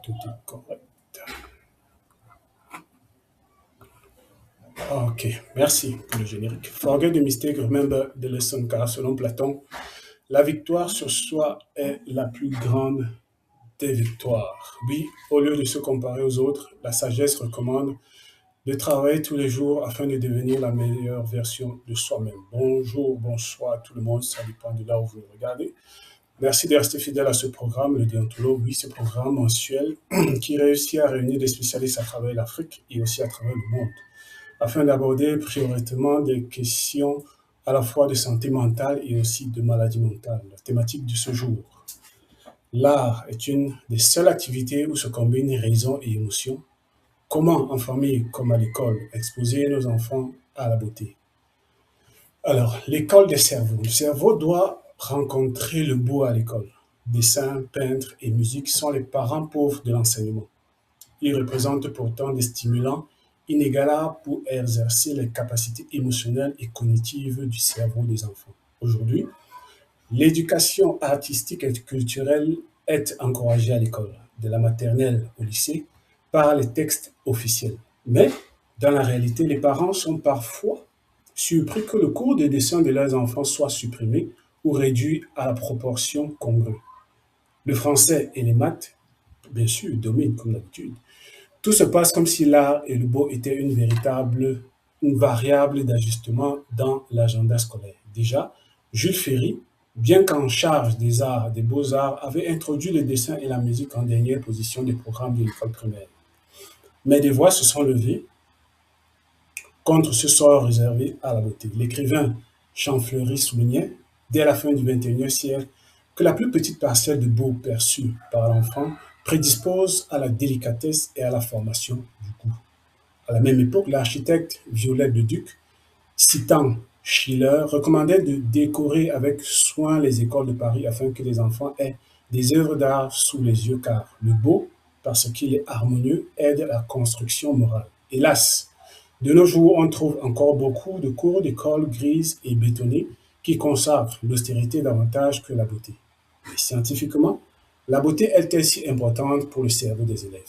Tout est correct. Ok, merci pour le générique. Forget the mistake, remember the lesson, car selon Platon, la victoire sur soi est la plus grande des victoires. Oui, au lieu de se comparer aux autres, la sagesse recommande de travailler tous les jours afin de devenir la meilleure version de soi-même. Bonjour, bonsoir à tout le monde, ça dépend de là où vous le regardez. Merci de rester fidèle à ce programme, le Déontologue, oui, ce programme mensuel qui réussit à réunir des spécialistes à travers l'Afrique et aussi à travers le monde, afin d'aborder prioritairement des questions à la fois de santé mentale et aussi de maladie mentale. La thématique de ce jour. L'art est une des seules activités où se combinent raison et émotion. Comment, en famille comme à l'école, exposer nos enfants à la beauté? Alors, l'école des cerveaux. Le cerveau doit rencontrer le beau à l'école. Dessin, peintre et musique sont les parents pauvres de l'enseignement. Ils représentent pourtant des stimulants inégalables pour exercer les capacités émotionnelles et cognitives du cerveau des enfants. Aujourd'hui, l'éducation artistique et culturelle est encouragée à l'école, de la maternelle au lycée, par les textes officiels. Mais, dans la réalité, les parents sont parfois surpris que le cours de dessin de leurs enfants soit supprimé ou réduit à la proportion congrue. Le français et les maths, bien sûr, dominent comme d'habitude. Tout se passe comme si l'art et le beau étaient une variable d'ajustement dans l'agenda scolaire. Déjà, Jules Ferry, bien qu'en charge des arts, des beaux-arts, avait introduit le dessin et la musique en dernière position des programmes de l'école primaire. Mais des voix se sont levées contre ce sort réservé à la beauté. L'écrivain Champfleury soulignait, dès la fin du XXIe siècle, que la plus petite parcelle de beau perçue par l'enfant prédispose à la délicatesse et à la formation du goût. À la même époque, l'architecte Viollet de Duc, citant Schiller, recommandait de décorer avec soin les écoles de Paris afin que les enfants aient des œuvres d'art sous les yeux, car le beau, parce qu'il est harmonieux, aide à la construction morale. Hélas, de nos jours, on trouve encore beaucoup de cours d'école grises et bétonnées qui consacrent l'austérité davantage que la beauté. Mais scientifiquement, la beauté est-elle si importante pour le cerveau des élèves?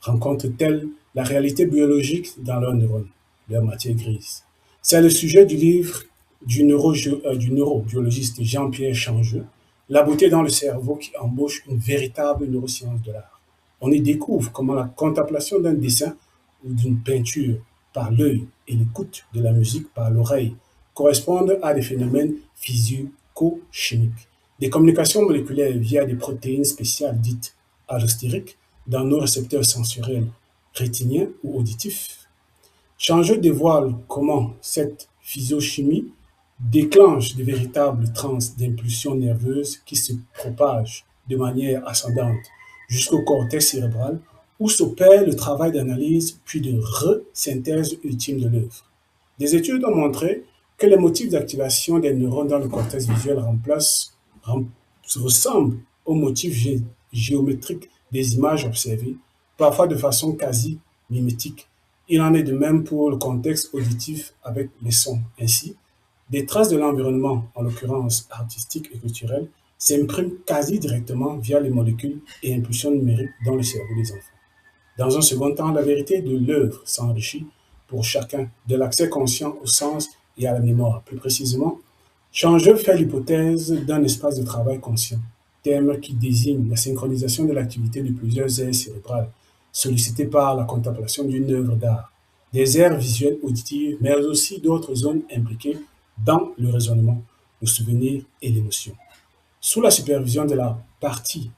Rencontre-t-elle la réalité biologique dans leurs neurones, leur matière grise? C'est le sujet du livre du neurobiologiste Jean-Pierre Changeux, La beauté dans le cerveau, qui embauche une véritable neuroscience de l'art. On y découvre comment la contemplation d'un dessin ou d'une peinture par l'œil et l'écoute de la musique par l'oreille correspondent à des phénomènes physico-chimiques. Des communications moléculaires via des protéines spéciales dites allostériques dans nos récepteurs sensoriels rétiniens ou auditifs. Changeux dévoile comment cette physiochimie déclenche de véritables transes d'impulsions nerveuses qui se propagent de manière ascendante jusqu'au cortex cérébral où s'opère le travail d'analyse puis de resynthèse ultime de l'œuvre. Des études ont montré que les motifs d'activation des neurones dans le cortex visuel ressemblent aux motifs géométriques des images observées, parfois de façon quasi mimétique. Il en est de même pour le contexte auditif avec les sons. Ainsi, des traces de l'environnement, en l'occurrence artistique et culturel, s'impriment quasi directement via les molécules et impulsions numériques dans le cerveau des enfants. Dans un second temps, la vérité de l'œuvre s'enrichit pour chacun de l'accès conscient au sens et à la mémoire. Plus précisément, Changeux fait l'hypothèse d'un espace de travail conscient, terme qui désigne la synchronisation de l'activité de plusieurs aires cérébrales sollicitées par la contemplation d'une œuvre d'art, des aires visuelles auditives, mais aussi d'autres zones impliquées dans le raisonnement, le souvenir et l'émotion. Sous la supervision de la partie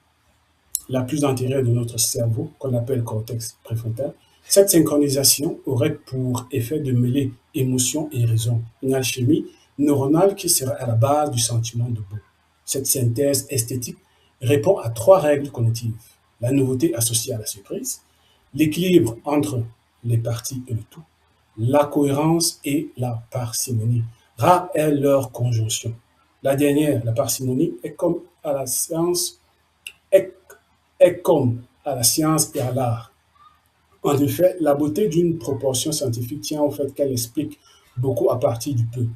la plus antérieure de notre cerveau, qu'on appelle cortex préfrontal, cette synchronisation aurait pour effet de mêler émotion et raison, une alchimie neuronale qui serait à la base du sentiment de beau. Cette synthèse esthétique répond à trois règles cognitives: la nouveauté associée à la surprise, l'équilibre entre les parties et le tout, la cohérence et la parcimonie. Rare est leur conjonction. La dernière, la parcimonie, est est comme à la science et à l'art. En effet, la beauté d'une proportion scientifique tient au fait qu'elle explique beaucoup à partir du peu.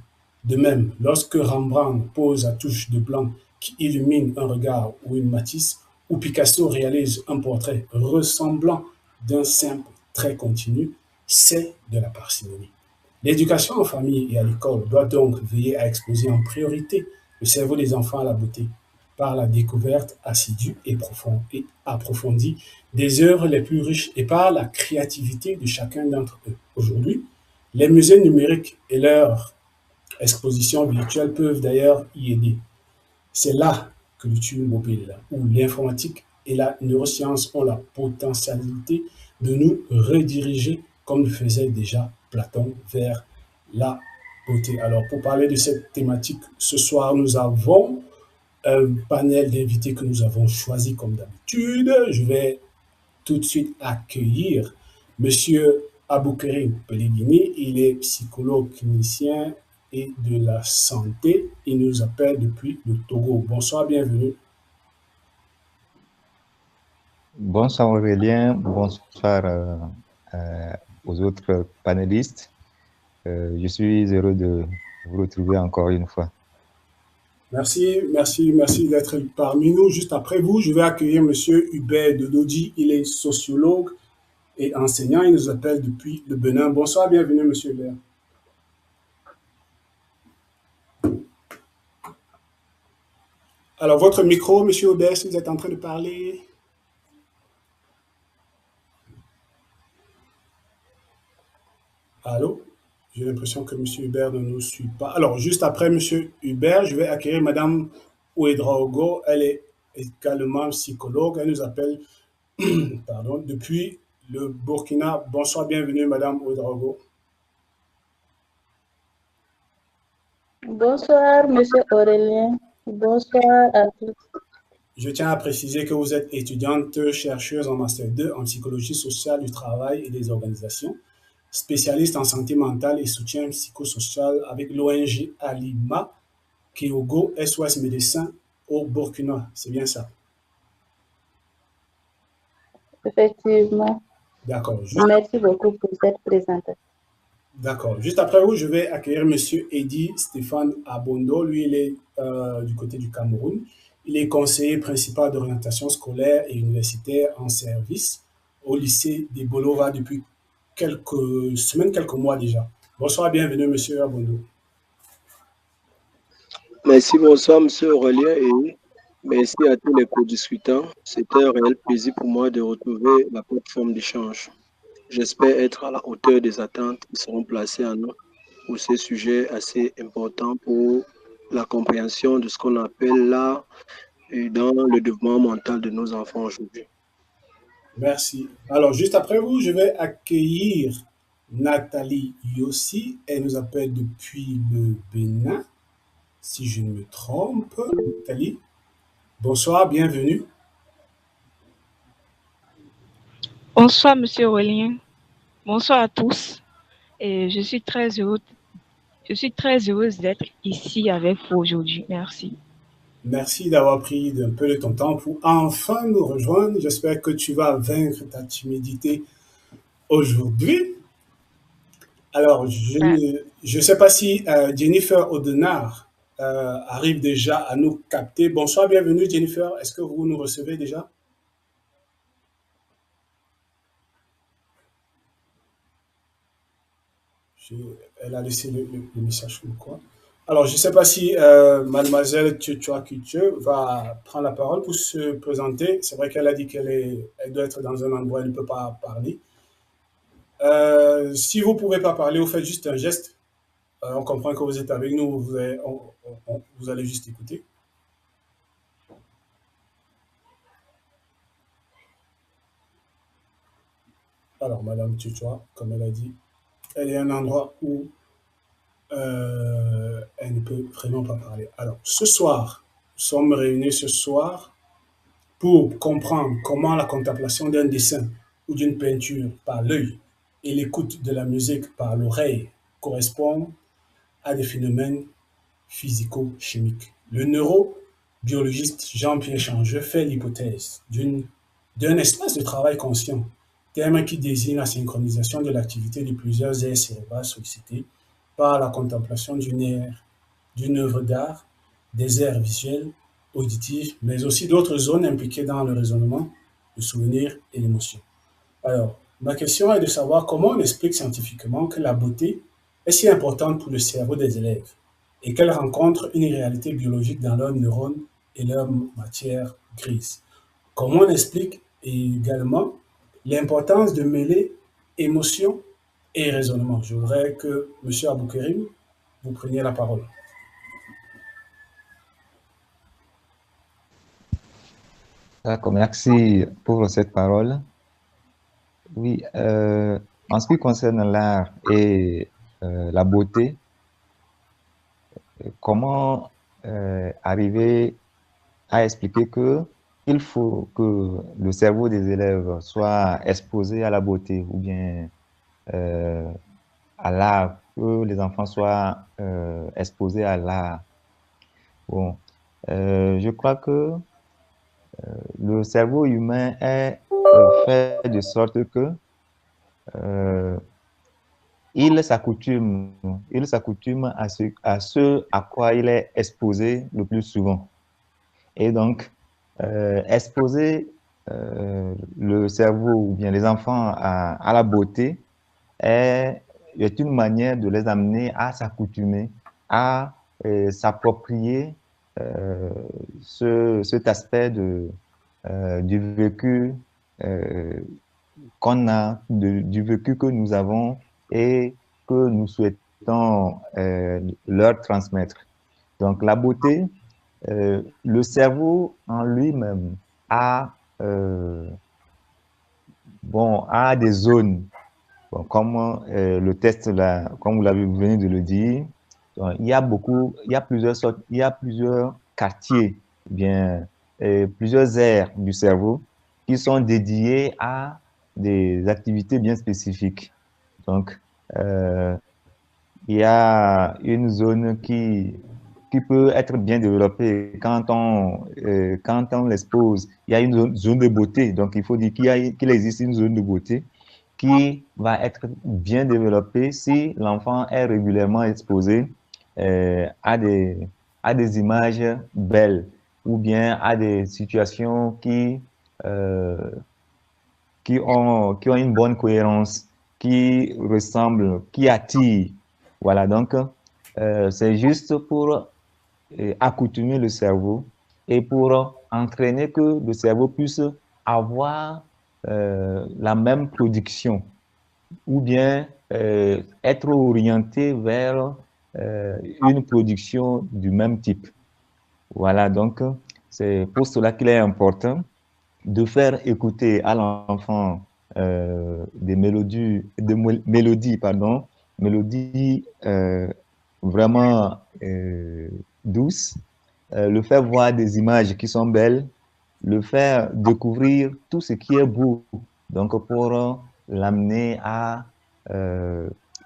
De même, lorsque Rembrandt pose la touche de blanc qui illumine un regard ou une matisse, où Picasso réalise un portrait ressemblant d'un simple trait continu, c'est de la parcimonie. L'éducation en famille et à l'école doit donc veiller à exposer en priorité le cerveau des enfants à la beauté par la découverte assidue et profonde et approfondie des œuvres les plus riches et par la créativité de chacun d'entre eux. Aujourd'hui, les musées numériques et leurs expositions virtuelles peuvent d'ailleurs y aider. C'est là que l'outil mobile, où l'informatique et la neuroscience ont la potentialité de nous rediriger, comme le faisait déjà Platon, vers la beauté. Alors, pour parler de cette thématique, ce soir, nous avons un panel d'invités que nous avons choisi comme d'habitude. Je vais tout de suite accueillir Monsieur Aboukarim Pellegrini. Il est psychologue clinicien et de la santé. Il nous appelle depuis le Togo. Bonsoir, bienvenue. Bonsoir Aurélien, bonsoir aux autres panélistes. Je suis heureux de vous retrouver encore une fois. Merci, merci, merci d'être parmi nous. Juste après vous, je vais accueillir Monsieur Hubert Dododi. Il est sociologue et enseignant. Il nous appelle depuis le Bénin. Bonsoir, bienvenue, Monsieur Hubert. Alors, votre micro, Monsieur Hubert, si vous êtes en train de parler. Allô? J'ai l'impression que M. Hubert ne nous suit pas. Alors, juste après M. Hubert, je vais accueillir Mme Ouedraogo. Elle est également psychologue. Elle nous appelle pardon, depuis le Burkina. Bonsoir, bienvenue, Mme Ouedraogo. Bonsoir, Monsieur Aurélien. Bonsoir à tous. Je tiens à préciser que vous êtes étudiante chercheuse en Master 2 en psychologie sociale du travail et des organisations, spécialiste en santé mentale et soutien psychosocial avec l'ONG Alima Kyogo SOS Médecins au Burkina. C'est bien ça? Effectivement. D'accord. Merci beaucoup pour cette présentation. D'accord. Juste après vous, je vais accueillir Monsieur Eddy Stéphane Abondo. Lui, il est du côté du Cameroun. Il est conseiller principal d'orientation scolaire et universitaire en service au lycée des Bolova depuis quelques semaines, quelques mois déjà. Bonsoir, bienvenue, Monsieur Abondo. Merci, bonsoir, Monsieur Aurélien, et merci à tous les co-discutants. C'était un réel plaisir pour moi de retrouver la plateforme d'échange. J'espère être à la hauteur des attentes qui seront placées à nous pour ces sujets assez importants pour la compréhension de ce qu'on appelle l'art et dans le développement mental de nos enfants aujourd'hui. Merci. Alors, juste après vous, je vais accueillir Nathalie Yossi. Elle nous appelle depuis le Bénin, si je ne me trompe. Nathalie, bonsoir, bienvenue. Bonsoir, Monsieur Aurélien. Bonsoir à tous. Et je suis très heureuse d'être ici avec vous aujourd'hui. Merci. Merci d'avoir pris un peu de ton temps pour enfin nous rejoindre. J'espère que tu vas vaincre ta timidité aujourd'hui. Alors, je ne sais pas si Jennifer Audenard arrive déjà à nous capter. Bonsoir, bienvenue Jennifer. Est-ce que vous nous recevez déjà? Elle a laissé le message comme quoi. Alors, je ne sais pas si mademoiselle Tchouchoua Kitche va prendre la parole pour se présenter. C'est vrai qu'elle a dit qu'elle doit être dans un endroit où elle ne peut pas parler. Si vous ne pouvez pas parler, vous faites juste un geste. On comprend que vous êtes avec nous, vous allez juste écouter. Alors, Madame Tchouchoua, comme elle a dit, elle est à un endroit où elle ne peut vraiment pas parler. Alors, ce soir, nous sommes réunis ce soir pour comprendre comment la contemplation d'un dessin ou d'une peinture par l'œil et l'écoute de la musique par l'oreille correspondent à des phénomènes physico-chimiques. Le neurobiologiste Jean-Pierre Changeux fait l'hypothèse d'un espace de travail conscient, terme qui désigne la synchronisation de l'activité de plusieurs aires cérébrales sollicitées par la contemplation d'une œuvre d'art, des aires visuelles auditive, mais aussi d'autres zones impliquées dans le raisonnement, le souvenir et l'émotion. Alors, ma question est de savoir comment on explique scientifiquement que la beauté est si importante pour le cerveau des élèves et qu'elle rencontre une réalité biologique dans leurs neurones et leur matière grise. Comment on explique également l'importance de mêler émotion et raisonnement. Je voudrais que M. Aboukerim, vous preniez la parole. D'accord, merci pour cette parole. Oui, en ce qui concerne l'art et la beauté, comment arriver à expliquer que il faut que le cerveau des élèves soit exposé à la beauté ou bien euh, à l'art, que les enfants soient exposés à l'art. Bon, je crois que le cerveau humain est fait de sorte que euh, il s'accoutume à ce à quoi il est exposé le plus souvent. Et donc, exposer le cerveau ou bien les enfants à la beauté est une manière de les amener à s'accoutumer, à s'approprier euh, cet aspect du vécu euh, qu'on a, du vécu que nous avons et que nous souhaitons leur transmettre. Donc la beauté, le cerveau en lui-même a, a des zones. Bon, comme le test, là, comme vous l'avez venu de le dire, il y a plusieurs quartiers, bien, plusieurs aires du cerveau qui sont dédiées à des activités bien spécifiques. Donc, euh, il y a une zone qui peut être bien développée quand on l'expose. Il y a une zone de beauté. Donc, il faut dire qu'il existe une zone de beauté qui va être bien développée si l'enfant est régulièrement exposé à des images belles ou bien à des situations euh, qui ont une bonne cohérence, qui ressemblent, qui attirent. Voilà, donc c'est juste pour accoutumer le cerveau et pour entraîner que le cerveau puisse avoir la même production ou bien être orienté vers une production du même type. Voilà, donc c'est pour cela qu'il est important de faire écouter à l'enfant mélodies vraiment douces, le faire voir des images qui sont belles, le faire découvrir tout ce qui est beau, donc pour l'amener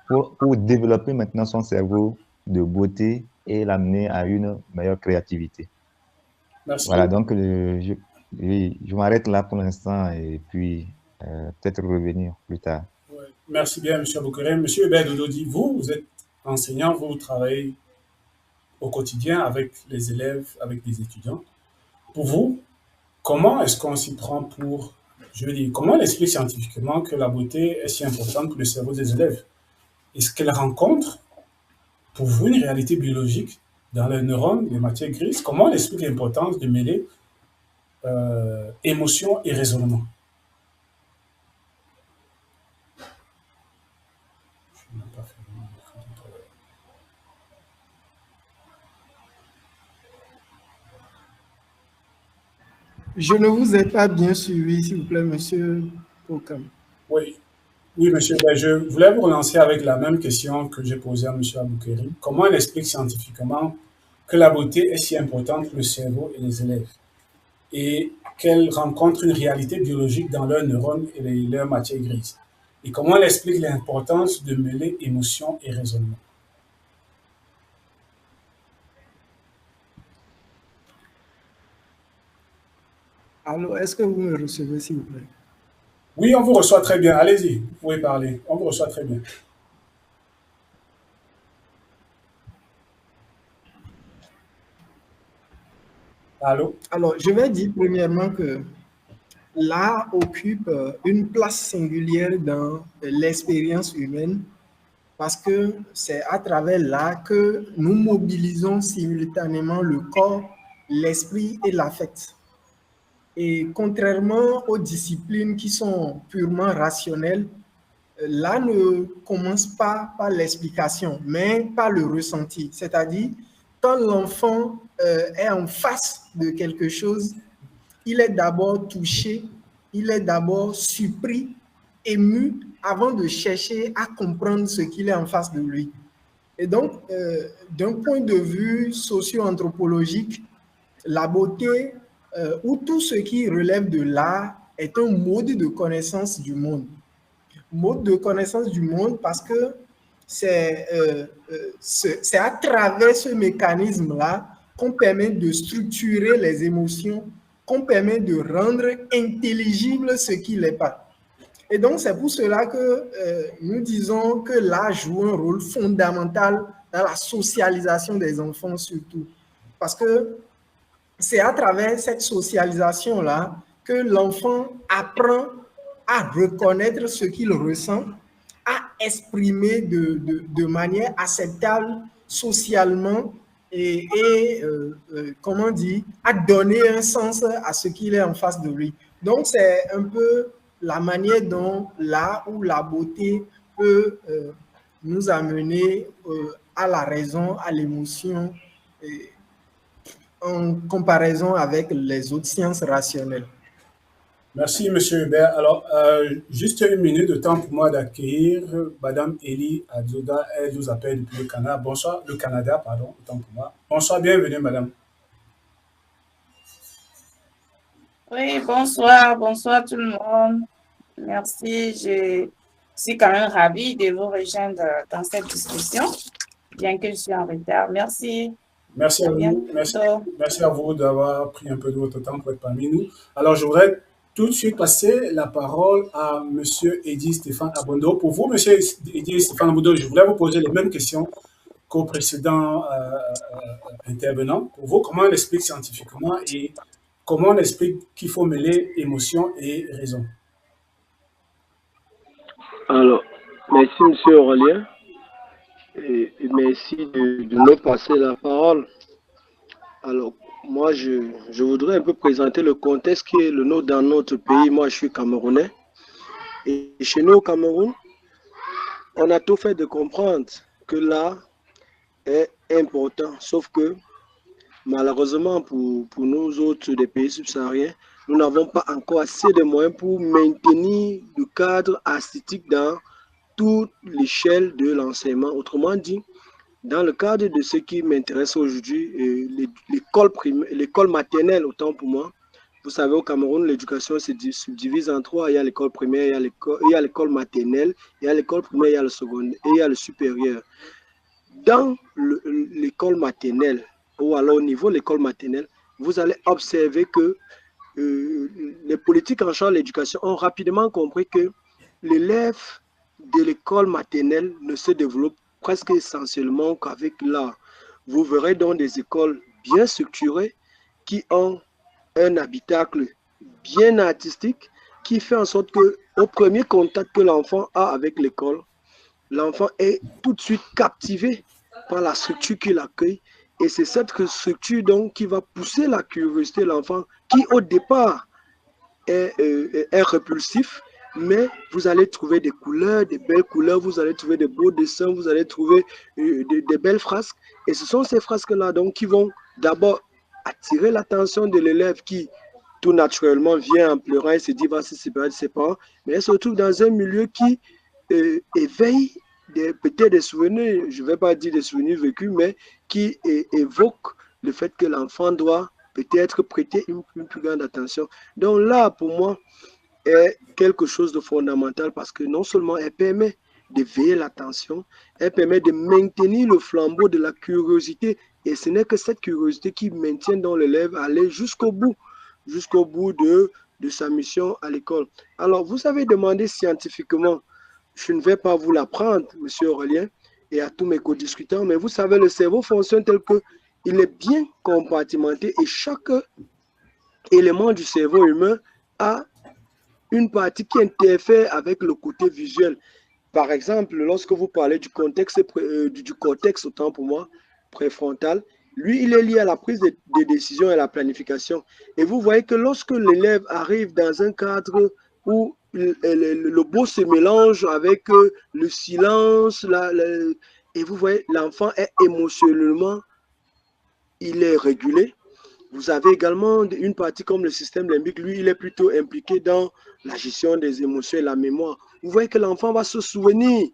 pour développer maintenant son cerveau de beauté et l'amener à une meilleure créativité. Voilà, Merci. donc je m'arrête là pour l'instant et puis peut-être revenir plus tard. Ouais. Merci bien, M. Aboukerim. M. Hubert Dododi, vous êtes enseignant, vous travaillez au quotidien avec les élèves, avec des étudiants. Pour vous, comment est-ce qu'on s'y prend pour, je veux dire, comment on explique scientifiquement que la beauté est si importante pour le cerveau des élèves? Est-ce qu'elle rencontre, pour vous, une réalité biologique dans les neurones, les matières grises? Comment on explique l'importance de mêler émotion et raisonnement? Je ne vous ai pas bien suivi, s'il vous plaît, monsieur Okam. Oui, oui, monsieur. Ben, je voulais vous relancer avec la même question que j'ai posée à monsieur Aboukeri. Comment elle explique scientifiquement que la beauté est si importante pour le cerveau et les élèves et qu'elle rencontre une réalité biologique dans leurs neurones et leurs matières grises? Et comment elle explique l'importance de mêler émotion et raisonnement? Alors, est-ce que vous me recevez, s'il vous plaît? Oui, on vous reçoit très bien. Allez-y, vous pouvez parler. On vous reçoit très bien. Allô? Alors, je vais dire premièrement que l'art occupe une place singulière dans l'expérience humaine parce que c'est à travers l'art que nous mobilisons simultanément le corps, l'esprit et l'affect. Et contrairement aux disciplines qui sont purement rationnelles, l'art ne commence pas par l'explication, mais par le ressenti. C'est-à-dire, quand l'enfant est en face de quelque chose, il est d'abord touché, il est d'abord surpris, ému, avant de chercher à comprendre ce qu'il est en face de lui. Et donc, d'un point de vue socio-anthropologique, la beauté ou tout ce qui relève de l'art est un mode de connaissance du monde. Mode de connaissance du monde parce que c'est à travers ce mécanisme-là qu'on permet de structurer les émotions, qu'on permet de rendre intelligible ce qui n'est pas. Et donc, c'est pour cela que nous disons que l'art joue un rôle fondamental dans la socialisation des enfants surtout. Parce que c'est à travers cette socialisation-là que l'enfant apprend à reconnaître ce qu'il ressent, à exprimer de manière acceptable socialement et comment dire, à donner un sens à ce qu'il est en face de lui. Donc, c'est un peu la manière dont l'art ou la beauté peut nous amener à la raison, à l'émotion, en comparaison avec les autres sciences rationnelles. Merci, M. Hubert. Alors, juste une minute de temps pour moi d'accueillir Madame Elie Adzoda. Elle nous appelle depuis le Canada. Bonsoir, le Canada, pardon, autant pour moi. Bonsoir, bienvenue, Madame. Oui, bonsoir, bonsoir tout le monde. Merci, je suis quand même ravie de vous rejoindre dans cette discussion, bien que je suis en retard. Merci. Merci à vous. Merci à vous d'avoir pris un peu de votre temps pour être parmi nous. Alors, je voudrais tout de suite passer la parole à M. Eddy Stéphane Abondo. Pour vous, M. Eddy Stéphane Abondo, je voulais vous poser les mêmes questions qu'au précédent intervenant. Pour vous, comment on explique scientifiquement et comment on explique qu'il faut mêler émotion et raison? Alors, merci M. Aurélien. Et merci de me passer la parole. Alors, moi, je voudrais un peu présenter le contexte qui est le nôtre dans notre pays. Moi, je suis camerounais. Et chez nous, au Cameroun, on a tout fait de comprendre que l'art est important. Sauf que, malheureusement, pour nous autres des pays subsahariens, nous n'avons pas encore assez de moyens pour maintenir le cadre artistique dans toute l'échelle de l'enseignement. Autrement dit, dans le cadre de ce qui m'intéresse aujourd'hui, l'école maternelle, autant pour moi. Vous savez, au Cameroun, l'éducation se subdivise en trois. Il y a l'école primaire, il y a l'école maternelle, il y a l'école primaire, il y a le secondaire et il y a le supérieur. Dans l'école maternelle, ou alors au niveau de l'école maternelle, vous allez observer que les politiques en charge de l'éducation ont rapidement compris que l'élève de l'école maternelle ne se développe presque essentiellement qu'avec l'art. Vous verrez donc des écoles bien structurées qui ont un habitacle bien artistique qui fait en sorte que au premier contact que l'enfant a avec l'école, l'enfant est tout de suite captivé par la structure qui l'accueille. Et c'est cette structure donc qui va pousser la curiosité de l'enfant qui au départ est répulsif, mais vous allez trouver des couleurs, des belles couleurs, vous allez trouver des beaux dessins, vous allez trouver des belles frasques. Et ce sont ces frasques-là donc qui vont d'abord attirer l'attention de l'élève qui tout naturellement vient en pleurant et se dit va se séparer de ses parents, mais elle se retrouve dans un milieu qui éveille peut-être des souvenirs, je ne vais pas dire des souvenirs vécus, mais qui évoque le fait que l'enfant doit peut-être prêter une plus grande attention. Donc là, pour moi, est quelque chose de fondamental parce que non seulement elle permet d'éveiller l'attention, elle permet de maintenir le flambeau de la curiosité et ce n'est que cette curiosité qui maintient dans l'élève à aller jusqu'au bout de sa mission à l'école. Alors, vous avez demandé scientifiquement, je ne vais pas vous l'apprendre, M. Aurélien, et à tous mes co-discutants, mais vous savez, le cerveau fonctionne tel que il est bien compartimenté et chaque élément du cerveau humain a une partie qui interfère avec le côté visuel. Par exemple, lorsque vous parlez du cortex, autant pour moi, préfrontal, lui, il est lié à la prise de décision et à la planification. Et vous voyez que lorsque l'élève arrive dans un cadre où le beau se mélange avec le silence, et vous voyez, l'enfant est émotionnellement, il est régulé. Vous avez également une partie comme le système limbique, lui, il est plutôt impliqué dans la gestion des émotions et la mémoire. Vous voyez que l'enfant va se souvenir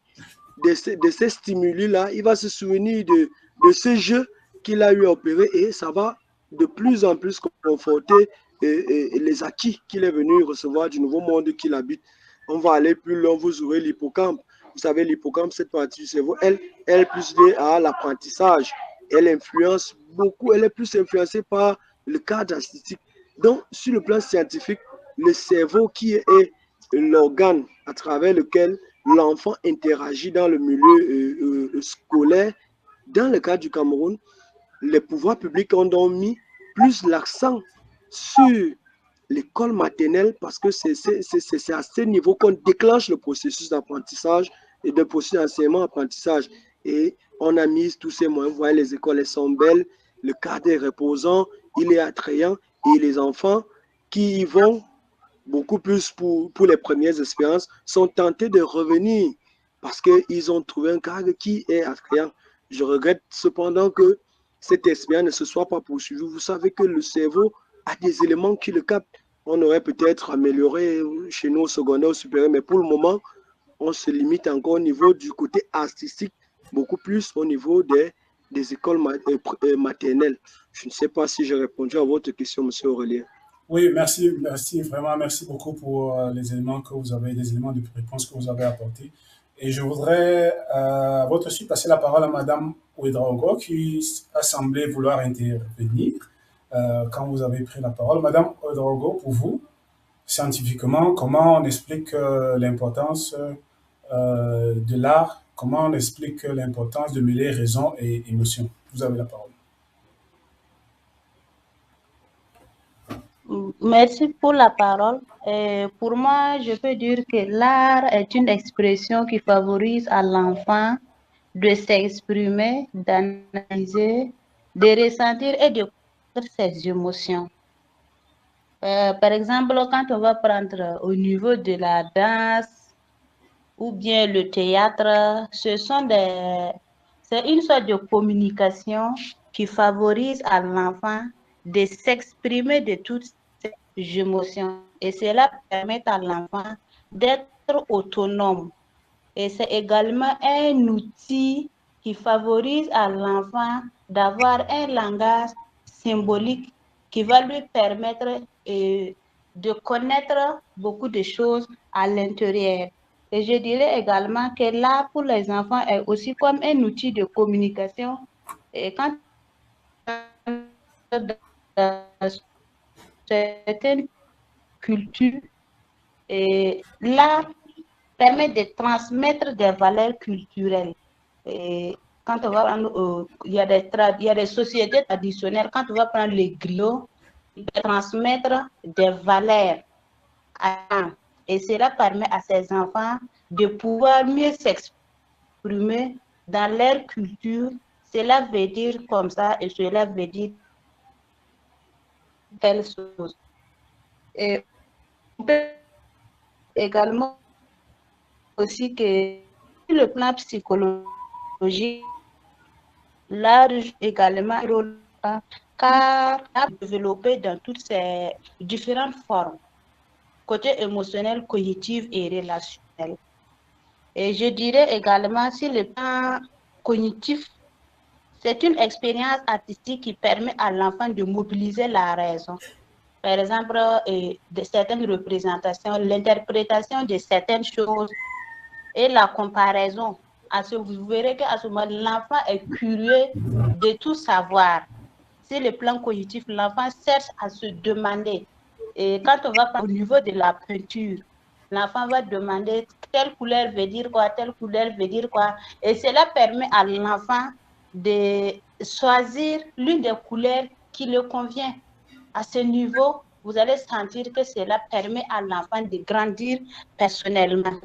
de ces stimuli-là, il va se souvenir de ce jeu qu'il a eu à opérer et ça va de plus en plus conforter les acquis qu'il est venu recevoir du nouveau monde qu'il habite. On va aller plus loin, vous aurez l'hippocampe. Vous savez, l'hippocampe, cette partie du cerveau, elle est plus liée à l'apprentissage. Elle influence beaucoup, elle est plus influencée par le cadre artistique. Donc, sur le plan scientifique, le cerveau qui est l'organe à travers lequel l'enfant interagit dans le milieu scolaire, dans le cas du Cameroun, les pouvoirs publics ont donc mis plus l'accent sur l'école maternelle parce que c'est à ce niveau qu'on déclenche le processus d'apprentissage et de processus d'enseignement-apprentissage. Et on a mis tous ces moyens. Vous voyez, les écoles, elles sont belles, le cadre est reposant, il est attrayant et les enfants qui y vont beaucoup plus pour les premières expériences sont tentés de revenir parce qu'ils ont trouvé un cadre qui est attrayant. Je regrette cependant que cette expérience ne se soit pas poursuivie. Vous savez que le cerveau a des éléments qui le captent. On aurait peut-être amélioré chez nous au secondaire, au supérieur, mais pour le moment, on se limite encore au niveau du côté artistique, beaucoup plus au niveau des écoles maternelles. Je ne sais pas si j'ai répondu à votre question, M. Aurélien. Oui, merci, vraiment, merci beaucoup pour les éléments que vous avez, les éléments de réponse que vous avez apportés. Et je voudrais, à votre suite, passer la parole à Madame Ouedraogo qui a semblé vouloir intervenir quand vous avez pris la parole. Madame Ouedraogo, pour vous, scientifiquement, comment on explique l'importance de l'art, comment on explique l'importance de mêler raison et émotion? Vous avez la parole. Merci pour la parole. Pour moi, je peux dire que l'art est une expression qui favorise à l'enfant de s'exprimer, d'analyser, de ressentir et de comprendre ses émotions. Par exemple, quand on va prendre au niveau de la danse ou bien le théâtre, c'est une sorte de communication qui favorise à l'enfant de s'exprimer de toutes ses émotions. Et cela permet à l'enfant d'être autonome. Et c'est également un outil qui favorise à l'enfant d'avoir un langage symbolique qui va lui permettre de connaître beaucoup de choses à l'intérieur. Et je dirais également que l'art pour les enfants est aussi comme un outil de communication. Et quand dans certaines cultures, l'art permet de transmettre des valeurs culturelles. Et quand on va prendre, il y a des sociétés traditionnelles, quand on va prendre les griots, ils peuvent transmettre des valeurs. Et cela permet à ces enfants de pouvoir mieux s'exprimer dans leur culture. Cela veut dire comme ça et cela veut dire telle chose. Et on peut également aussi que sur le plan psychologique, l'art également car a développé dans toutes ses différentes formes, côté émotionnel, cognitif et relationnel. Et je dirais également sur le plan cognitif, c'est une expérience artistique qui permet à l'enfant de mobiliser la raison. Par exemple, de certaines représentations, l'interprétation de certaines choses et la comparaison. Vous verrez qu'à ce moment, l'enfant est curieux de tout savoir. Sur le plan cognitif, l'enfant cherche à se demander. Et quand on va au niveau de la peinture, l'enfant va demander telle couleur veut dire quoi, telle couleur veut dire quoi. Et cela permet à l'enfant de choisir l'une des couleurs qui le convient. À ce niveau, vous allez sentir que cela permet à l'enfant de grandir personnellement.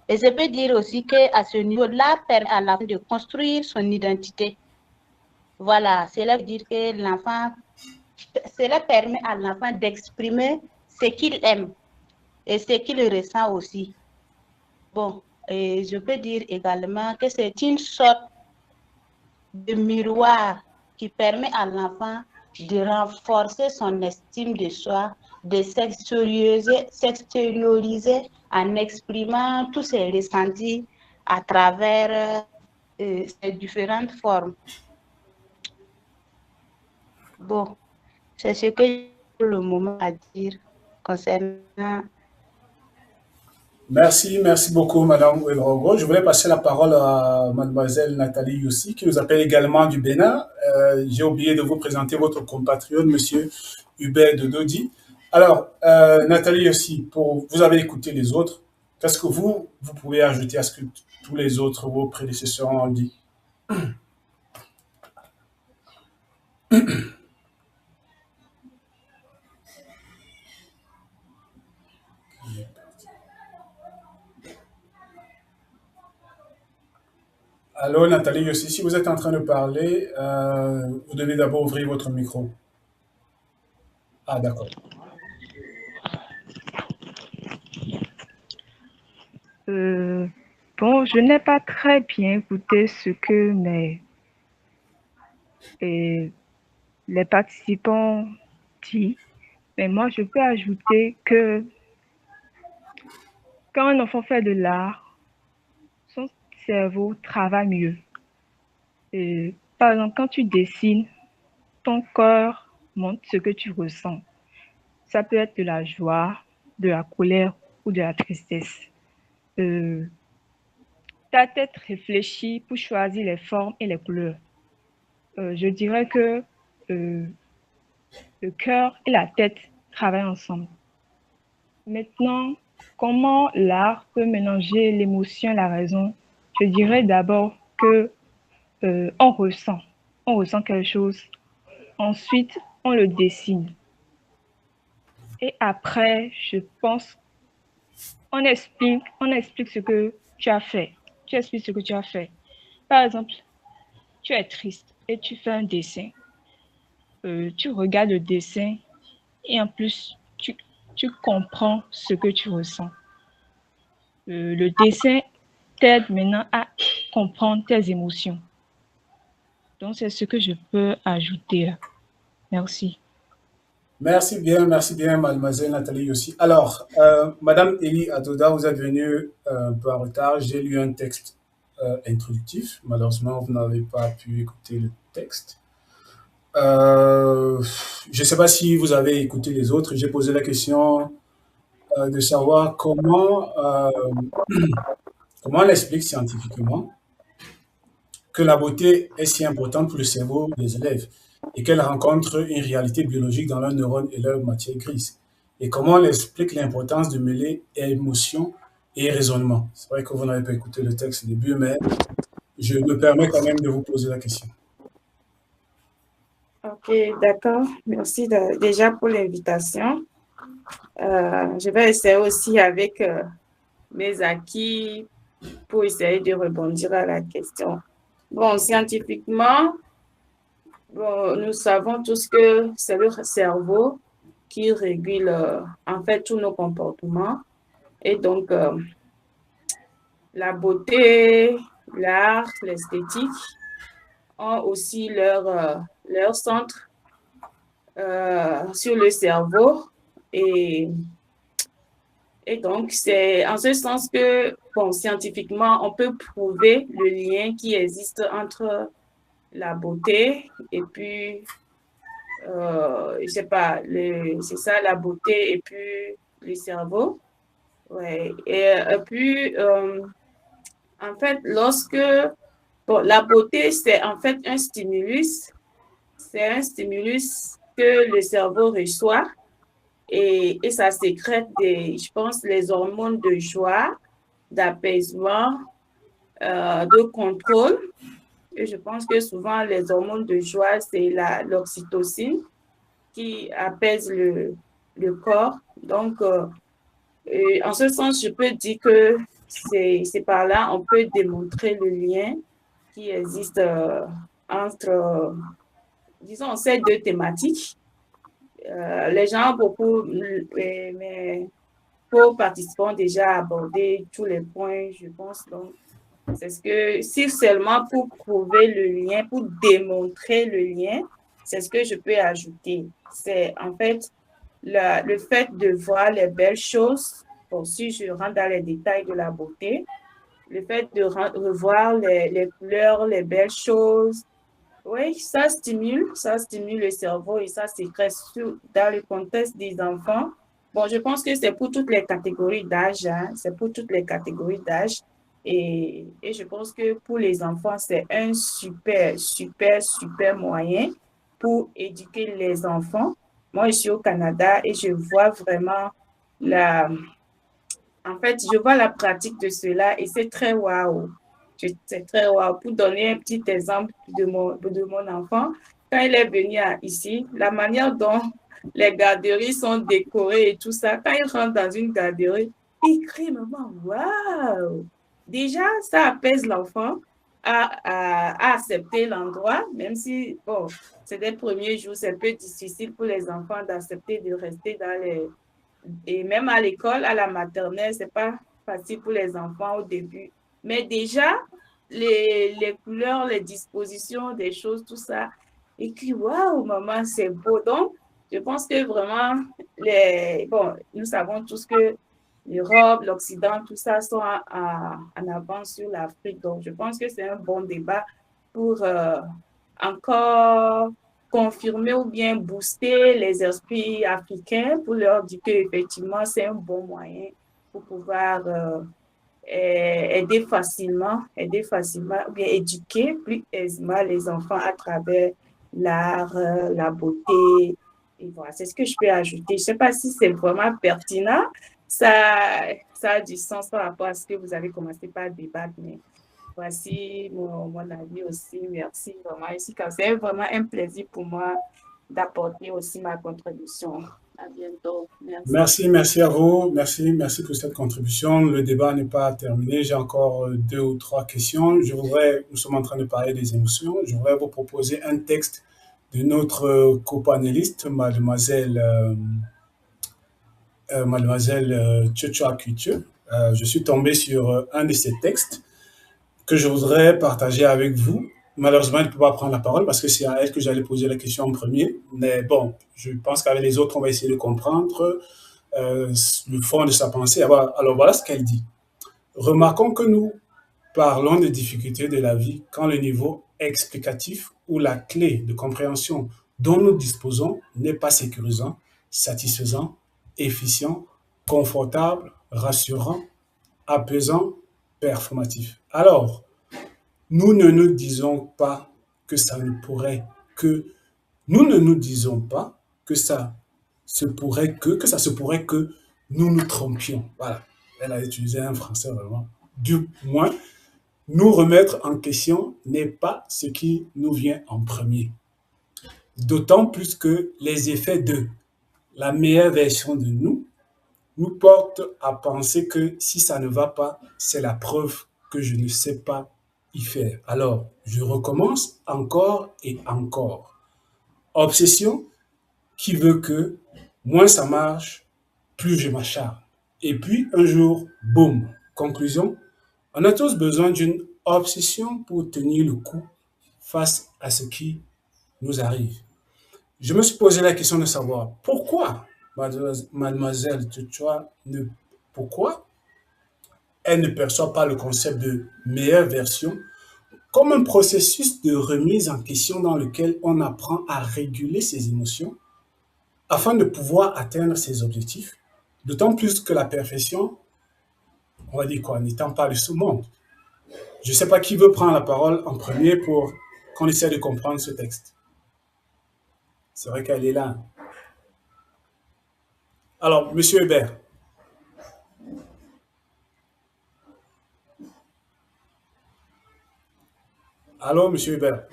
Et je peux dire aussi qu'à ce niveau, l'art permet à l'enfant de construire son identité. Voilà, cela veut dire que cela permet à l'enfant d'exprimer ce qu'il aime et ce qu'il ressent aussi. Bon, et je peux dire également que c'est une sorte de miroir qui permet à l'enfant de renforcer son estime de soi, de s'extérioriser en exprimant tous ses ressentis à travers ces différentes formes. Bon, c'est ce que j'ai pour le moment à dire concernant. Merci beaucoup, Madame Ouedraogo. Je voulais passer la parole à Mademoiselle Nathalie Yossi, qui nous appelle également du Bénin. J'ai oublié de vous présenter votre compatriote, Monsieur Hubert de Dodi. Alors, Nathalie Yossi, vous avez écouté les autres. Qu'est-ce que vous pouvez ajouter à ce que tous les autres, vos prédécesseurs, ont dit? Allô, Nathalie Yossi, si vous êtes en train de parler, vous devez d'abord ouvrir votre micro. Ah, d'accord. Bon, je n'ai pas très bien écouté ce que les participants disent, mais moi, je peux ajouter que quand un enfant fait de l'art, son cerveau travaille mieux. Par exemple, quand tu dessines, ton corps montre ce que tu ressens. Ça peut être de la joie, de la colère ou de la tristesse. Ta tête réfléchit pour choisir les formes et les couleurs. Je dirais que le cœur et la tête travaillent ensemble. Maintenant, comment l'art peut mélanger l'émotion et la raison? Je dirais d'abord que on ressent quelque chose. Ensuite, on le dessine. Et après, je pense, on explique ce que tu as fait. Tu expliques ce que tu as fait. Par exemple, tu es triste et tu fais un dessin. Tu regardes le dessin et en plus, tu comprends ce que tu ressens. Le dessin t'aide maintenant à comprendre tes émotions. Donc, c'est ce que je peux ajouter. Merci. Merci bien, mademoiselle Nathalie Yossi. Alors, Madame Elie Adoda, vous êtes venue un peu en retard. J'ai lu un texte introductif. Malheureusement, vous n'avez pas pu écouter le texte. Je ne sais pas si vous avez écouté les autres. J'ai posé la question de savoir comment on explique scientifiquement que la beauté est si importante pour le cerveau des élèves et qu'elle rencontre une réalité biologique dans leurs neurones et leur matière grise. Et comment on explique l'importance de mêler émotion et raisonnement. C'est vrai que vous n'avez pas écouté le texte au début, mais je me permets quand même de vous poser la question. Ok, d'accord. Merci déjà pour l'invitation. Je vais essayer aussi avec mes acquis pour essayer de rebondir à la question. Bon, scientifiquement, nous savons tous que c'est le cerveau qui régule en fait tous nos comportements. Et donc, la beauté, l'art, l'esthétique ont aussi leur centre sur le cerveau. Et donc, c'est en ce sens que, bon, scientifiquement, on peut prouver le lien qui existe entre la beauté et puis, je sais pas, c'est ça, la beauté et puis le cerveau. Ouais. Et puis, en fait, bon, la beauté, c'est en fait un stimulus. C'est un stimulus que le cerveau reçoit et ça sécrète je pense, les hormones de joie, d'apaisement, de contrôle. Et je pense que souvent, les hormones de joie, c'est l'oxytocine qui apaise le corps. Donc, en ce sens, je peux dire que c'est par là on peut démontrer le lien qui existe entre, disons, ces deux thématiques. Les gens, beaucoup, mes co-participants ont déjà abordé tous les points, je pense. Donc, c'est ce que, si seulement pour prouver le lien, pour démontrer le lien, c'est ce que je peux ajouter. C'est en fait le fait de voir les belles choses. Bon, si je rentre dans les détails de la beauté, le fait de revoir les couleurs, les belles choses, oui, ça stimule le cerveau et ça sécrète dans le contexte des enfants. Bon, je pense que c'est pour toutes les catégories d'âge, hein, c'est pour toutes les catégories d'âge. Et je pense que pour les enfants, c'est un super, super, super moyen pour éduquer les enfants. Moi, je suis au Canada et je vois vraiment en fait, je vois la pratique de cela et c'est très waouh. C'est très waouh. Pour donner un petit exemple de mon enfant, quand il est venu ici, la manière dont les garderies sont décorées et tout ça, quand il rentre dans une garderie, il crie, maman, waouh! Déjà, ça apaise l'enfant à accepter l'endroit, même si, bon, c'est des premiers jours, c'est un peu difficile pour les enfants d'accepter de rester dans les et même à l'école, à la maternelle, c'est pas facile pour les enfants au début. Mais déjà, les couleurs, les dispositions des choses, tout ça, et puis, waouh, maman, c'est beau. Donc, je pense que vraiment, bon, nous savons tous que l'Europe, l'Occident, tout ça sont en avance sur l'Afrique. Donc, je pense que c'est un bon débat pour encore confirmer ou bien booster les esprits africains pour leur dire qu'effectivement, c'est un bon moyen pour pouvoir aider facilement, ou bien éduquer plus aisément les enfants à travers l'art, la beauté. Et voilà, c'est ce que je peux ajouter. Je ne sais pas si c'est vraiment pertinent. Ça a du sens par rapport à ce que vous avez commencé par débattre, mais voici mon avis aussi. Merci vraiment. C'est vraiment un plaisir pour moi d'apporter aussi ma contribution. À bientôt. Merci. Merci à vous. Merci pour cette contribution. Le débat n'est pas terminé. J'ai encore 2 ou 3 questions. Nous sommes en train de parler des émotions. Je voudrais vous proposer un texte de notre copanéliste, mademoiselle Tchotchoa Kuitue. Je suis tombé sur un de ces textes que je voudrais partager avec vous. Malheureusement, elle ne peut pas prendre la parole parce que c'est à elle que j'allais poser la question en premier. Mais bon, je pense qu'avec les autres, on va essayer de comprendre le fond de sa pensée. Alors voilà ce qu'elle dit. Remarquons que nous parlons des difficultés de la vie quand le niveau explicatif ou la clé de compréhension dont nous disposons n'est pas sécurisant, satisfaisant, efficient, confortable, rassurant, apaisant, performatif. Alors, nous ne nous disons pas que ça ne pourrait que, nous ne nous disons pas que ça se pourrait que ça se pourrait que nous nous trompions. Voilà. Elle a utilisé un français vraiment. Du moins, nous remettre en question n'est pas ce qui nous vient en premier. D'autant plus que les effets de la meilleure version de nous portent à penser que si ça ne va pas, c'est la preuve que je ne sais pas y faire. Alors, je recommence encore et encore. Obsession qui veut que moins ça marche, plus je m'acharne. Et puis, un jour, boum. Conclusion, on a tous besoin d'une obsession pour tenir le coup face à ce qui nous arrive. Je me suis posé la question de savoir pourquoi mademoiselle Tchotchoa pourquoi elle ne perçoit pas le concept de meilleure version comme un processus de remise en question dans lequel on apprend à réguler ses émotions afin de pouvoir atteindre ses objectifs, d'autant plus que la perfection, on va dire quoi, n'étant pas de ce monde. Je ne sais pas qui veut prendre la parole en premier pour qu'on essaie de comprendre ce texte. C'est vrai qu'elle est là. Alors, Monsieur Hébert. Alors, M. Hubert,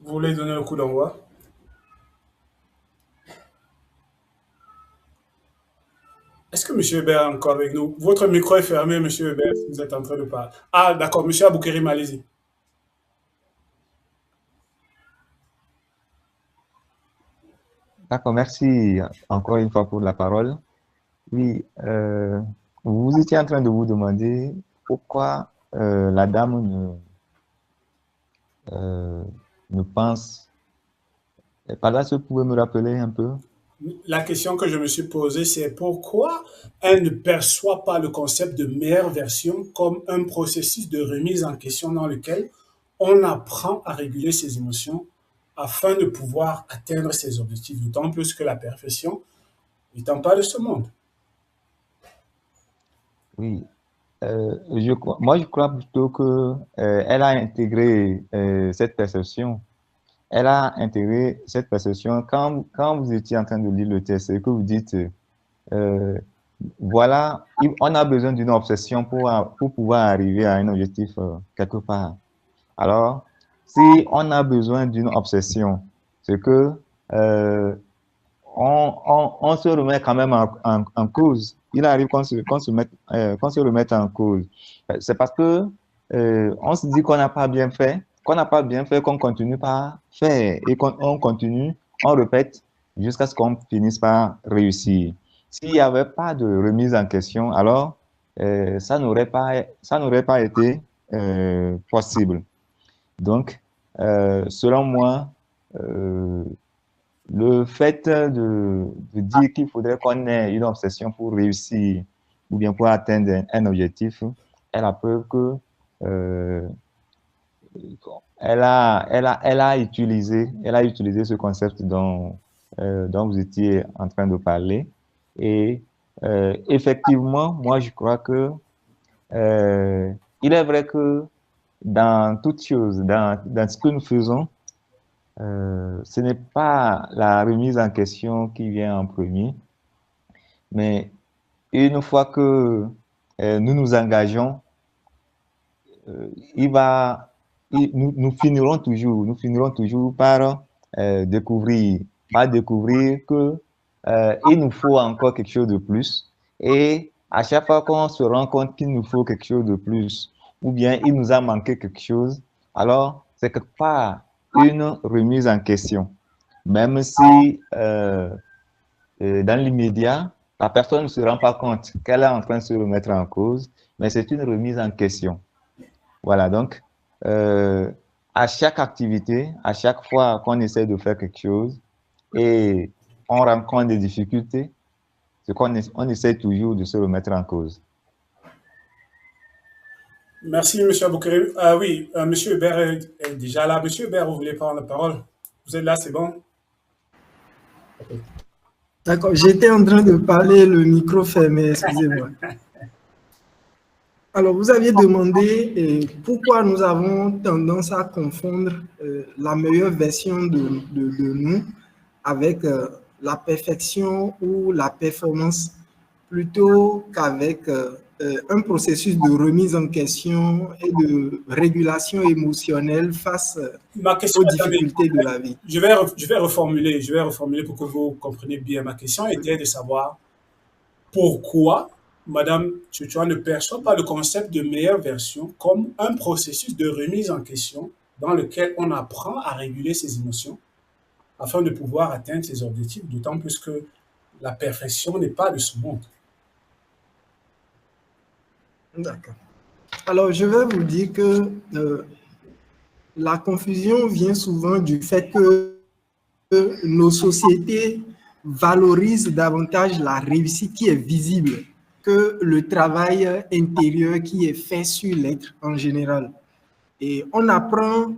vous voulez donner le coup d'envoi? Est-ce que M. Hubert est encore avec nous? Votre micro est fermé, M. Hubert, si vous êtes en train de parler. Ah, d'accord, M. Aboukerim, allez-y. D'accord, merci encore une fois pour la parole. Oui, vous étiez en train de vous demander pourquoi la dame ne pense. Par là, vous pouvez me rappeler un peu? La question que je me suis posée, c'est pourquoi elle ne perçoit pas le concept de meilleure version comme un processus de remise en question dans lequel on apprend à réguler ses émotions afin de pouvoir atteindre ses objectifs, d'autant plus que la perfection n'étant pas de ce monde. Oui, moi je crois plutôt que elle a intégré cette perception. Elle a intégré cette perception quand vous étiez en train de lire le texte et que vous dites euh, voilà, on a besoin d'une obsession pour pouvoir arriver à un objectif quelque part. Alors, si on a besoin d'une obsession, c'est que on se remet quand même en cause. Il arrive qu'on se remette en cause. C'est parce que on se dit qu'on n'a pas bien fait, qu'on continue par faire et qu'on continue, on répète jusqu'à ce qu'on finisse par réussir. S'il n'y avait pas de remise en question, alors ça n'aurait pas été possible. Donc, selon moi, le fait de dire qu'il faudrait qu'on ait une obsession pour réussir ou bien pour atteindre un objectif est la preuve que elle a utilisé ce concept dont vous étiez en train de parler. Et effectivement, moi, je crois que il est vrai que dans toute chose, dans ce que nous faisons, ce n'est pas la remise en question qui vient en premier, mais une fois que nous nous engageons, nous finirons toujours par découvrir que il nous faut encore quelque chose de plus. Et à chaque fois qu'on se rend compte qu'il nous faut quelque chose de plus, ou bien il nous a manqué quelque chose, alors c'est quelque part une remise en question. Même si dans l'immédiat, la personne ne se rend pas compte qu'elle est en train de se remettre en cause, mais c'est une remise en question. Voilà, donc, à chaque activité, à chaque fois qu'on essaie de faire quelque chose et on rencontre des difficultés, on essaie toujours de se remettre en cause. Merci, M. Aboukerim. Oui, M. Hubert est déjà là. M. Hubert, vous voulez prendre la parole? Vous êtes là, c'est bon? D'accord, j'étais en train de parler, le micro fermé, excusez-moi. Alors, vous aviez demandé pourquoi nous avons tendance à confondre la meilleure version de nous avec la perfection ou la performance, plutôt qu'avec un processus de remise en question et de régulation émotionnelle face aux difficultés de la vie. Je vais reformuler pour que vous compreniez bien. Ma question était de savoir pourquoi Madame Chuchua ne perçoit pas le concept de meilleure version comme un processus de remise en question dans lequel on apprend à réguler ses émotions afin de pouvoir atteindre ses objectifs, d'autant plus que la perfection n'est pas de ce monde. D'accord. Alors, je vais vous dire que la confusion vient souvent du fait que nos sociétés valorisent davantage la réussite qui est visible que le travail intérieur qui est fait sur l'être en général. Et on apprend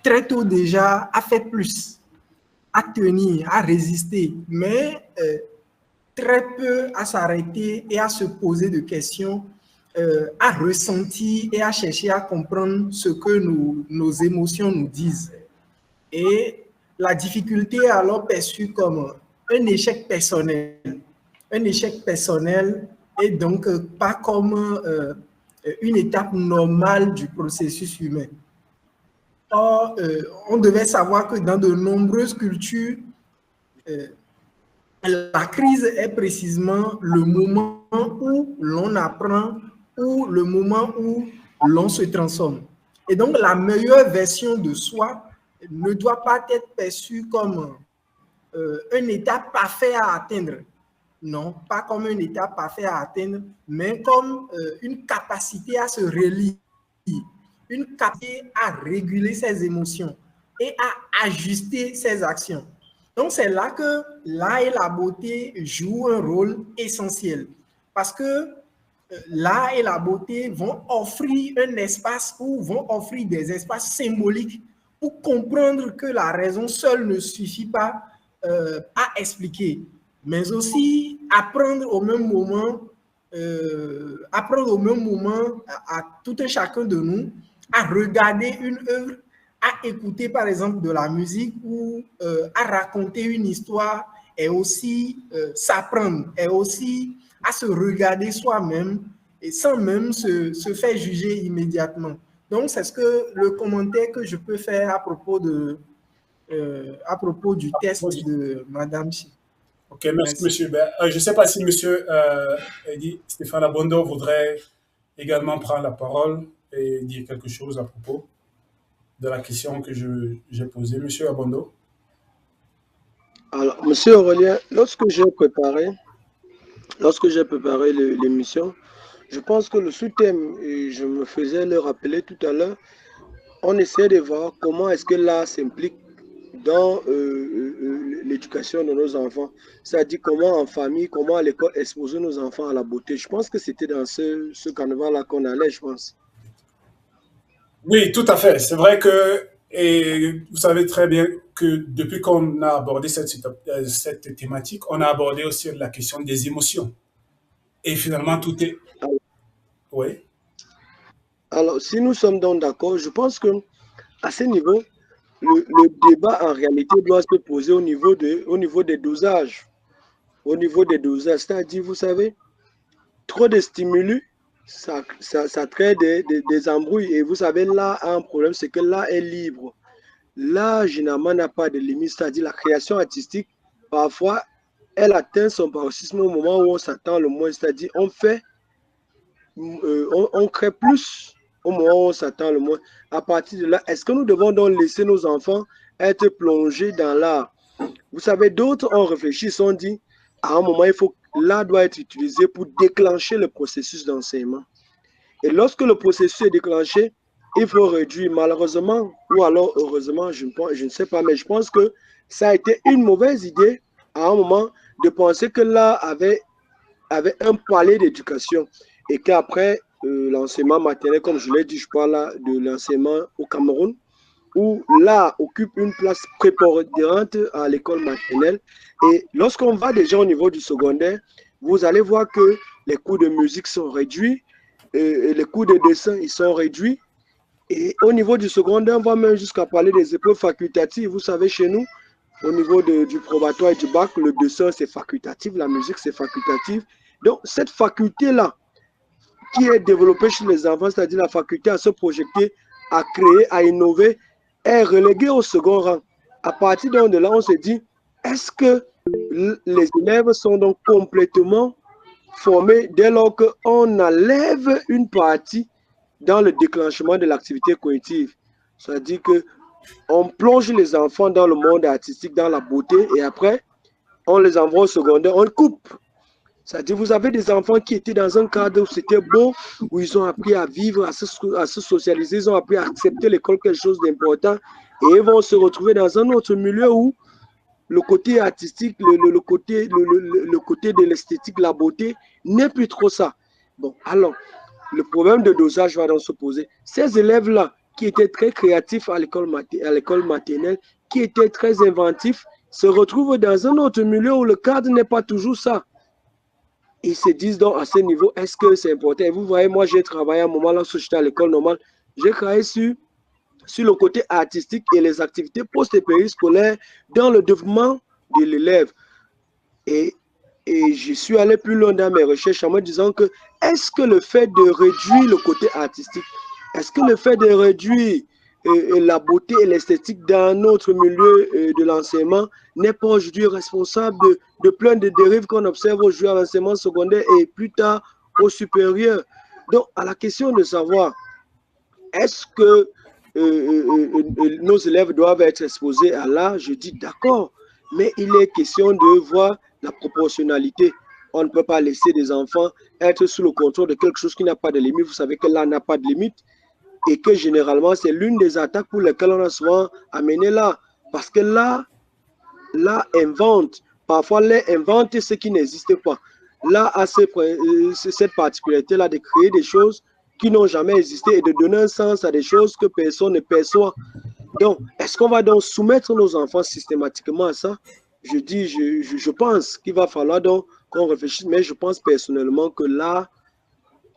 très tôt déjà à faire plus, à tenir, à résister, mais très peu à s'arrêter et à se poser des questions, à ressentir et à chercher à comprendre ce que nos émotions nous disent. Et la difficulté est alors perçue comme un échec personnel. Un échec personnel et donc pas comme une étape normale du processus humain. Or, on devait savoir que dans de nombreuses cultures, la crise est précisément le moment où l'on apprend ou le moment où l'on se transforme. Et donc, la meilleure version de soi ne doit pas être perçue comme un état parfait à atteindre. Non, pas comme un état parfait à atteindre, mais comme une capacité à se relier, une capacité à réguler ses émotions et à ajuster ses actions. Donc, c'est là que l'art et la beauté jouent un rôle essentiel parce que l'art et la beauté vont offrir un espace ou vont offrir des espaces symboliques pour comprendre que la raison seule ne suffit pas à expliquer, mais aussi apprendre au même moment, à tout un chacun de nous à regarder une œuvre, à écouter par exemple de la musique ou à raconter une histoire et aussi s'apprendre et aussi à se regarder soi-même et sans même se faire juger immédiatement. Donc, c'est ce que le commentaire que je peux faire à propos du test de Madame Chi. Ok, merci, monsieur. Ben, je ne sais pas si monsieur Stéphane Abondo voudrait également prendre la parole et dire quelque chose à propos de la question que j'ai posée. Monsieur Abondo. Alors, monsieur Aurélien, lorsque j'ai préparé l'émission, je pense que le sous-thème, et je me faisais le rappeler tout à l'heure, on essaie de voir comment est-ce que l'art s'implique dans l'éducation de nos enfants. C'est-à-dire comment en famille, comment à l'école exposer nos enfants à la beauté. Je pense que c'était dans ce carnaval-là qu'on allait, je pense. Oui, tout à fait. C'est vrai que, et vous savez très bien que depuis qu'on a abordé cette thématique, on a abordé aussi la question des émotions. Et finalement, tout est... Oui. Alors, si nous sommes donc d'accord, je pense que à ce niveau, le débat en réalité doit se poser au niveau des dosages. Au niveau des dosages, c'est-à-dire, vous savez, trop de stimuli, ça crée des embrouilles. Et vous savez, là, un problème, c'est que là est libre. Là, généralement, n'a pas de limite, c'est-à-dire la création artistique, parfois, elle atteint son paroxysme au moment où on s'attend le moins, c'est-à-dire on crée plus au moment où on s'attend le moins. À partir de là, est-ce que nous devons donc laisser nos enfants être plongés dans l'art? Vous savez, d'autres ont réfléchi, se sont dit, à un moment, l'art doit être utilisé pour déclencher le processus d'enseignement. Et lorsque le processus est déclenché, il faut réduire, malheureusement, ou alors heureusement, je ne sais pas, mais je pense que ça a été une mauvaise idée à un moment de penser que l'art avait un palais d'éducation et qu'après l'enseignement maternel, comme je l'ai dit, je parle là de l'enseignement au Cameroun, où l'art occupe une place prépondérante à l'école maternelle. Et lorsqu'on va déjà au niveau du secondaire, vous allez voir que les cours de musique sont réduits, et les cours de dessin, ils sont réduits. Et au niveau du secondaire, on va même jusqu'à parler des épreuves facultatives. Vous savez, chez nous, au niveau du probatoire et du bac, le dessin, c'est facultatif, la musique, c'est facultatif. Donc, cette faculté-là, qui est développée chez les enfants, c'est-à-dire la faculté à se projeter, à créer, à innover, est reléguée au second rang. À partir de là, on se dit, est-ce que les élèves sont donc complètement formés dès lors qu'on enlève une partie dans le déclenchement de l'activité cognitive? C'est-à-dire qu'on plonge les enfants dans le monde artistique, dans la beauté, et après, on les envoie au secondaire, on le coupe. C'est-à-dire, vous avez des enfants qui étaient dans un cadre où c'était beau, où ils ont appris à vivre, à se socialiser, ils ont appris à accepter l'école, quelque chose d'important, et ils vont se retrouver dans un autre milieu où le côté artistique, le côté de l'esthétique, la beauté, n'est plus trop ça. Bon, alors, le problème de dosage va donc se poser. Ces élèves-là, qui étaient très créatifs à l'école maternelle, qui étaient très inventifs, se retrouvent dans un autre milieu où le cadre n'est pas toujours ça. Ils se disent donc à ce niveau, est-ce que c'est important? Et vous voyez, moi j'ai travaillé à un moment lorsque j'étais à l'école normale, j'ai travaillé sur le côté artistique et les activités post et périscolaires dans le développement de l'élève. Et je suis allé plus loin dans mes recherches en me disant que est-ce que le fait de réduire le côté artistique, est-ce que le fait de réduire la beauté et l'esthétique dans notre milieu de l'enseignement n'est pas aujourd'hui responsable de plein de dérives qu'on observe aujourd'hui à l'enseignement secondaire et plus tard au supérieur. Donc, à la question de savoir, est-ce que nos élèves doivent être exposés à l'art? Je dis d'accord, mais il est question de voir la proportionnalité. On ne peut pas laisser des enfants être sous le contrôle de quelque chose qui n'a pas de limite. Vous savez que l'art n'a pas de limite et que généralement, c'est l'une des attaques pour lesquelles on a souvent amené l'art. Parce que l'art invente, parfois l'art invente ce qui n'existe pas. L'art a cette particularité-là de créer des choses qui n'ont jamais existé et de donner un sens à des choses que personne ne perçoit. Donc, est-ce qu'on va donc soumettre nos enfants systématiquement à ça? Je dis, je pense qu'il va falloir donc qu'on réfléchisse, mais je pense personnellement que l'art,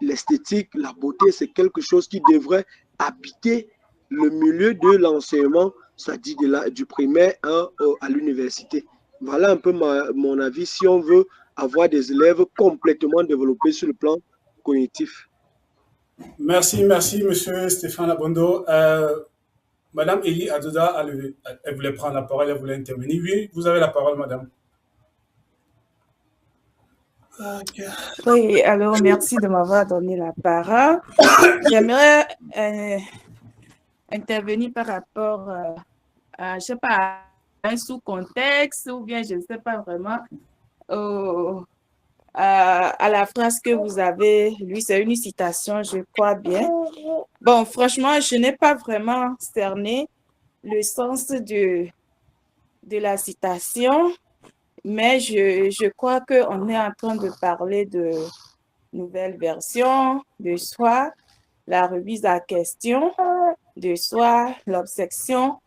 l'esthétique, la beauté, c'est quelque chose qui devrait habiter le milieu de l'enseignement, c'est-à-dire du primaire à l'université. Voilà un peu mon avis si on veut avoir des élèves complètement développés sur le plan cognitif. Merci, monsieur Stéphane Abondo. Madame Elie Adouda, elle voulait prendre la parole, elle voulait intervenir. Oui, vous avez la parole, madame. Oui, alors merci de m'avoir donné la parole. J'aimerais intervenir par rapport à, je sais pas, un sous-contexte ou bien je ne sais pas vraiment à la phrase que vous avez lue. C'est une citation, je crois bien. Bon, franchement, je n'ai pas vraiment cerné le sens de la citation, mais je crois qu'on est en train de parler de nouvelle version, de soi, la remise à question, de soi, l'obsession.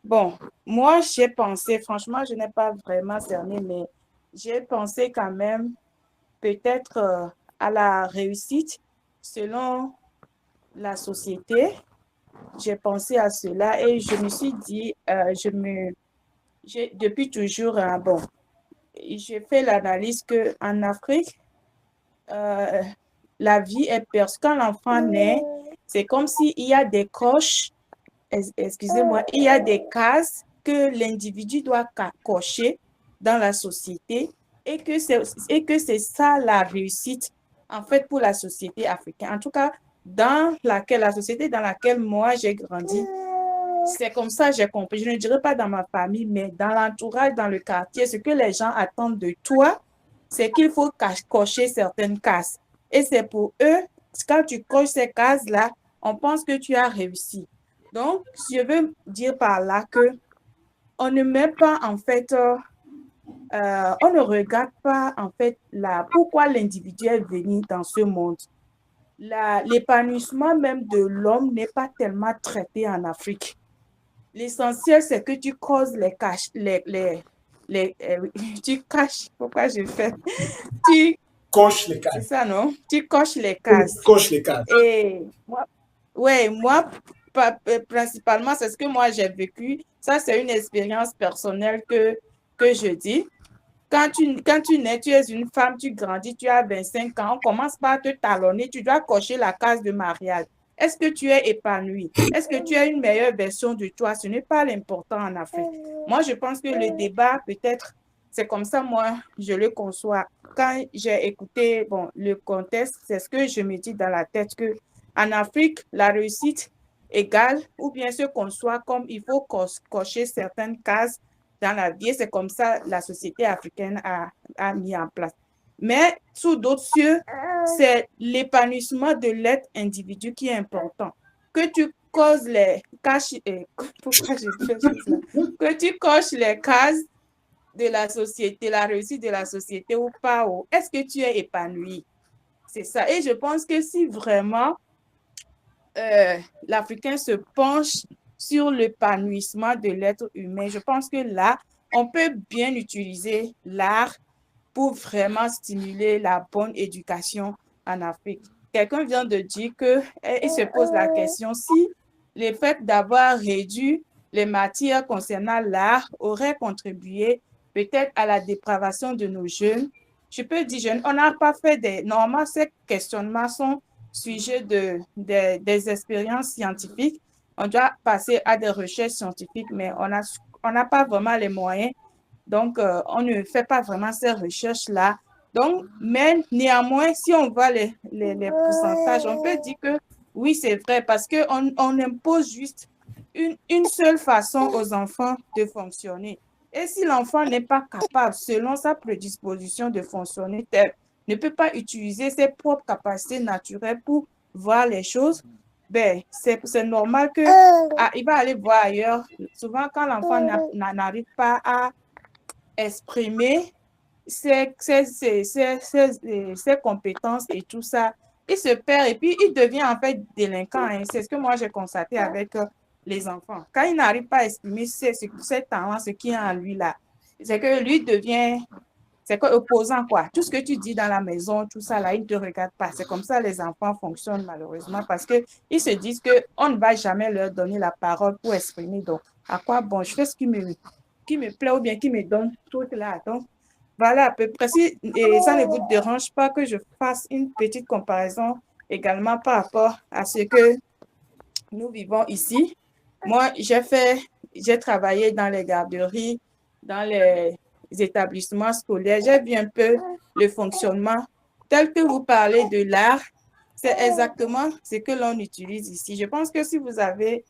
Bon, moi, j'ai pensé, franchement, je n'ai pas vraiment cerné, mais j'ai pensé quand même peut-être à la réussite selon la société. J'ai pensé à cela et je me suis dit, depuis toujours, bon, j'ai fait l'analyse qu'en Afrique, la vie est perçue. Quand l'enfant naît, c'est comme s'il y a des coches, excusez-moi, il y a des cases que l'individu doit cocher dans la société et que c'est ça la réussite, en fait, pour la société africaine. En tout cas, la société dans laquelle moi j'ai grandi, c'est comme ça j'ai compris. Je ne dirais pas dans ma famille, mais dans l'entourage, dans le quartier, ce que les gens attendent de toi, c'est qu'il faut cocher certaines cases. Et c'est pour eux, quand tu coches ces cases-là, on pense que tu as réussi. Donc, je veux dire par là que on ne met pas en fait, on ne regarde pas en fait pourquoi l'individu est venu dans ce monde. L'épanouissement même de l'homme n'est pas tellement traité en Afrique. L'essentiel, c'est que tu causes tu caches, pourquoi je fais? Tu coches les cases. C'est ça, non? Tu coches les cases. Coches les cases. Et moi, principalement, c'est ce que moi j'ai vécu. Ça, c'est une expérience personnelle que je dis. Quand tu nais, tu es une femme, tu grandis, tu as 25 ans, on commence par te talonner, tu dois cocher la case de mariage. Est-ce que tu es épanoui? Est-ce que tu as une meilleure version de toi? Ce n'est pas l'important en Afrique. Moi, je pense que le débat, peut-être, c'est comme ça, moi, je le conçois. Quand j'ai écouté le contexte, c'est ce que je me dis dans la tête, qu'en Afrique, la réussite égale, ou bien se conçoit comme il faut cocher certaines cases dans la vie. C'est comme ça la société africaine a mis en place. Mais sous d'autres cieux, c'est l'épanouissement de l'être individu qui est important. Que tu causes pourquoi je fais ça? Que tu coches les cases de la société, la réussite de la société ou pas, est-ce que tu es épanoui? C'est ça. Et je pense que si vraiment l'Africain se penche sur l'épanouissement de l'être humain, je pense que là, on peut bien utiliser l'art pour vraiment stimuler la bonne éducation en Afrique. Quelqu'un vient de dire qu'il se pose la question si le fait d'avoir réduit les matières concernant l'art aurait contribué peut-être à la dépravation de nos jeunes. Je peux dire jeunes, on n'a pas fait normalement, ces questionnements sont sujets des expériences scientifiques, on doit passer à des recherches scientifiques, mais on n'a pas vraiment les moyens. Donc, on ne fait pas vraiment ces recherches-là. Donc, mais néanmoins, si on voit les pourcentages, on peut dire que oui, c'est vrai, parce qu'on impose juste une seule façon aux enfants de fonctionner. Et si l'enfant n'est pas capable, selon sa prédisposition de fonctionner, ne peut pas utiliser ses propres capacités naturelles pour voir les choses, ben, c'est normal qu'il va aller voir ailleurs. Souvent, quand l'enfant n'arrive pas à exprimer ses compétences et tout ça, il se perd et puis il devient en fait délinquant. Hein. C'est ce que moi j'ai constaté avec les enfants. Quand il n'arrive pas à exprimer ses talents, ce qui est en lui là, c'est que lui devient, c'est quoi, opposant quoi. Tout ce que tu dis dans la maison, tout ça là, il ne te regarde pas. C'est comme ça les enfants fonctionnent malheureusement parce qu'ils se disent qu'on ne va jamais leur donner la parole pour exprimer. Donc, à quoi bon, je fais ce qui me plaît ou bien qui me donne tout là. Donc, voilà à peu près. Et ça ne vous dérange pas que je fasse une petite comparaison également par rapport à ce que nous vivons ici. Moi, j'ai travaillé dans les garderies, dans les établissements scolaires. J'ai vu un peu le fonctionnement. Tel que vous parlez de l'art, c'est exactement ce que l'on utilise ici. Je pense que si vous avez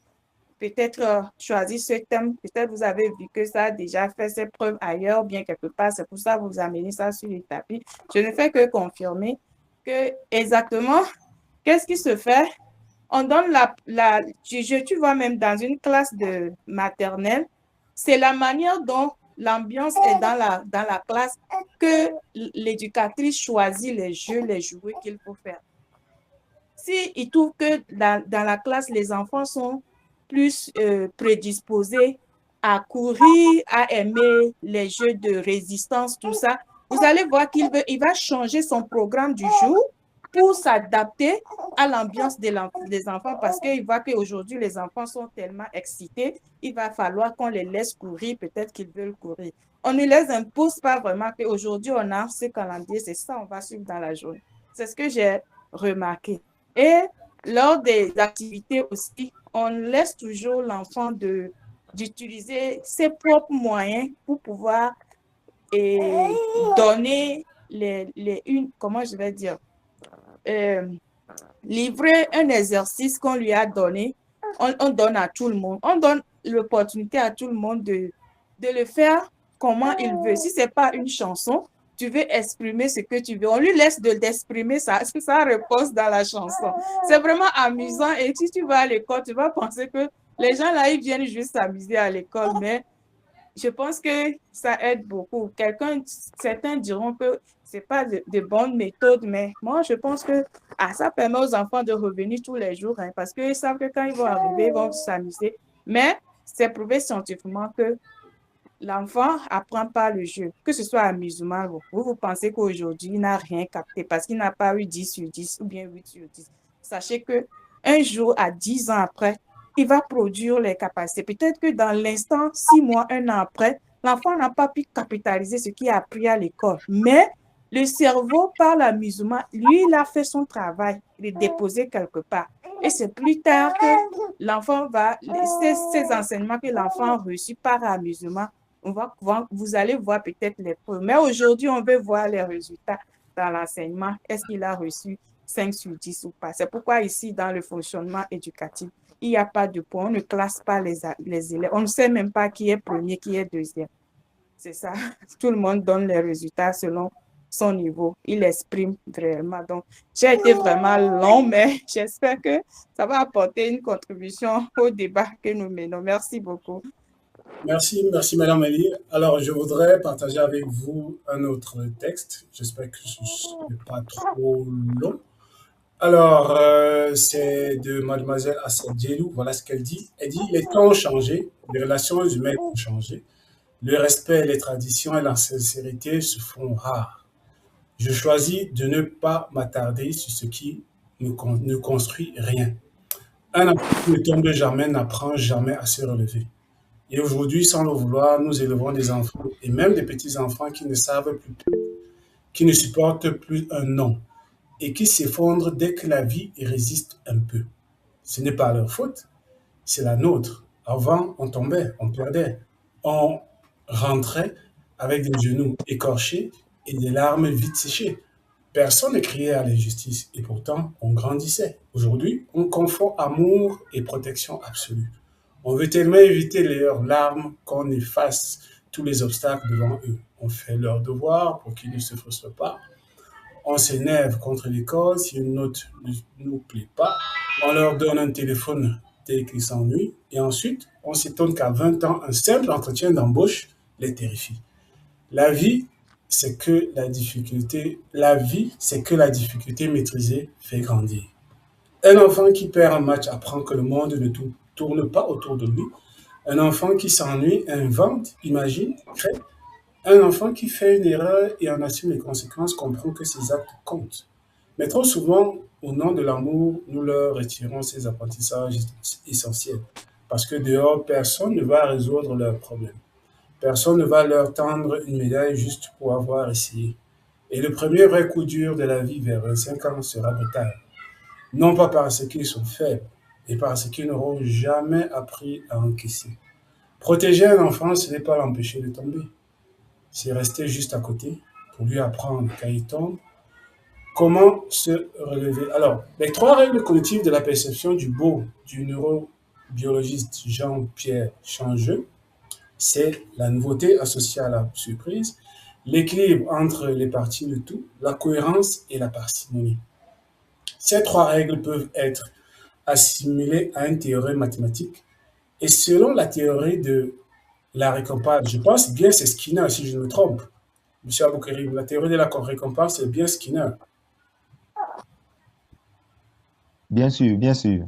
peut-être choisi ce thème, peut-être vous avez vu que ça a déjà fait ses preuves ailleurs, bien quelque part, c'est pour ça que vous amenez ça sur le tapis. Je ne fais que confirmer que exactement, qu'est-ce qui se fait? On donne tu vois même dans une classe de maternelle, c'est la manière dont l'ambiance est dans la classe que l'éducatrice choisit les jeux, les jouets qu'il faut faire. Si il trouve que dans la classe, les enfants sont plus prédisposés à courir, à aimer les jeux de résistance, tout ça, vous allez voir qu'il va changer son programme du jour pour s'adapter à l'ambiance des enfants parce qu'il voit qu'aujourd'hui, les enfants sont tellement excités, il va falloir qu'on les laisse courir, peut-être qu'ils veulent courir. On ne les impose pas vraiment qu'aujourd'hui, on a ce calendrier, c'est ça, on va suivre dans la journée. C'est ce que j'ai remarqué. Et lors des activités aussi, on laisse toujours l'enfant d'utiliser ses propres moyens pour pouvoir donner comment je vais dire, livrer un exercice qu'on lui a donné. On donne à tout le monde. On donne l'opportunité à tout le monde de le faire comment il veut. Si ce n'est pas une chanson, tu veux exprimer ce que tu veux. On lui laisse d'exprimer ça repose dans la chanson. C'est vraiment amusant. Et si tu vas à l'école, tu vas penser que les gens là, ils viennent juste s'amuser à l'école. Mais je pense que ça aide beaucoup. Certains diront que ce n'est pas de bonnes méthodes, mais moi, je pense que ça permet aux enfants de revenir tous les jours hein, parce qu'ils savent que quand ils vont arriver, ils vont s'amuser. Mais c'est prouvé scientifiquement que l'enfant apprend par le jeu, que ce soit amusement. Vous pensez qu'aujourd'hui, il n'a rien capté parce qu'il n'a pas eu 10 sur 10 ou bien 8 sur 10. Sachez qu'un jour, à 10 ans après, il va produire les capacités. Peut-être que dans l'instant, 6 mois, 1 an après, l'enfant n'a pas pu capitaliser ce qu'il a appris à l'école. Mais le cerveau, par l'amusement, lui, il a fait son travail, il est déposé quelque part. Et c'est plus tard que l'enfant ces enseignements que l'enfant a reçus par amusement, vous allez voir peut-être les preuves. Mais aujourd'hui, on veut voir les résultats dans l'enseignement. Est-ce qu'il a reçu 5 sur 10 ou pas? C'est pourquoi ici, dans le fonctionnement éducatif, il n'y a pas de point. On ne classe pas les élèves. On ne sait même pas qui est premier, qui est deuxième. C'est ça. Tout le monde donne les résultats selon son niveau. Il exprime réellement. Donc, j'ai été vraiment long, mais j'espère que ça va apporter une contribution au débat que nous menons. Merci beaucoup. Merci Madame Elie. Alors, je voudrais partager avec vous un autre texte. J'espère que ce n'est pas trop long. Alors, c'est de Mademoiselle Assad Djelou. Voilà ce qu'elle dit. Elle dit, les temps ont changé, les relations humaines ont changé, le respect, les traditions et la sincérité se font rares. Je choisis de ne pas m'attarder sur ce qui ne construit rien. Un enfant qui ne tombe jamais n'apprend jamais à se relever. Et aujourd'hui, sans le vouloir, nous élevons des enfants et même des petits-enfants qui ne savent plus, qui ne supportent plus un non et qui s'effondrent dès que la vie y résiste un peu. Ce n'est pas leur faute, c'est la nôtre. Avant, on tombait, on perdait. On rentrait avec des genoux écorchés et des larmes vite séchées. Personne ne criait à l'injustice et pourtant on grandissait. Aujourd'hui, on confond amour et protection absolue. On veut tellement éviter leurs larmes qu'on efface tous les obstacles devant eux. On fait leur devoir pour qu'ils ne se frustrent pas. On s'énerve contre l'école si une note ne nous plaît pas. On leur donne un téléphone dès qu'ils s'ennuient. Et ensuite, on s'étonne qu'à 20 ans, un simple entretien d'embauche les terrifie. La vie, c'est que la difficulté maîtrisée fait grandir. Un enfant qui perd un match apprend que le monde ne tourne pas autour de lui. Un enfant qui s'ennuie invente, imagine, crée. Un enfant qui fait une erreur et en assume les conséquences comprend que ses actes comptent. Mais trop souvent, au nom de l'amour, nous leur retirons ces apprentissages essentiels. Parce que dehors, personne ne va résoudre leurs problèmes. Personne ne va leur tendre une médaille juste pour avoir essayé. Et le premier vrai coup dur de la vie vers 25 ans sera brutal. Non pas parce qu'ils sont faibles, mais parce qu'ils n'auront jamais appris à encaisser. Protéger un enfant, ce n'est pas l'empêcher de tomber. C'est rester juste à côté pour lui apprendre quand il tombe comment se relever. Alors, les 3 règles cognitives de la perception du beau du neurobiologiste Jean-Pierre Changeux, c'est la nouveauté associée à la surprise, l'équilibre entre les parties de tout, la cohérence et la parcimonie. Ces 3 règles peuvent être assimilées à une théorie mathématique et selon la théorie de la récompense, je pense bien c'est Skinner si je ne me trompe, M. Aboukarim, la théorie de la récompense c'est bien Skinner. Bien sûr,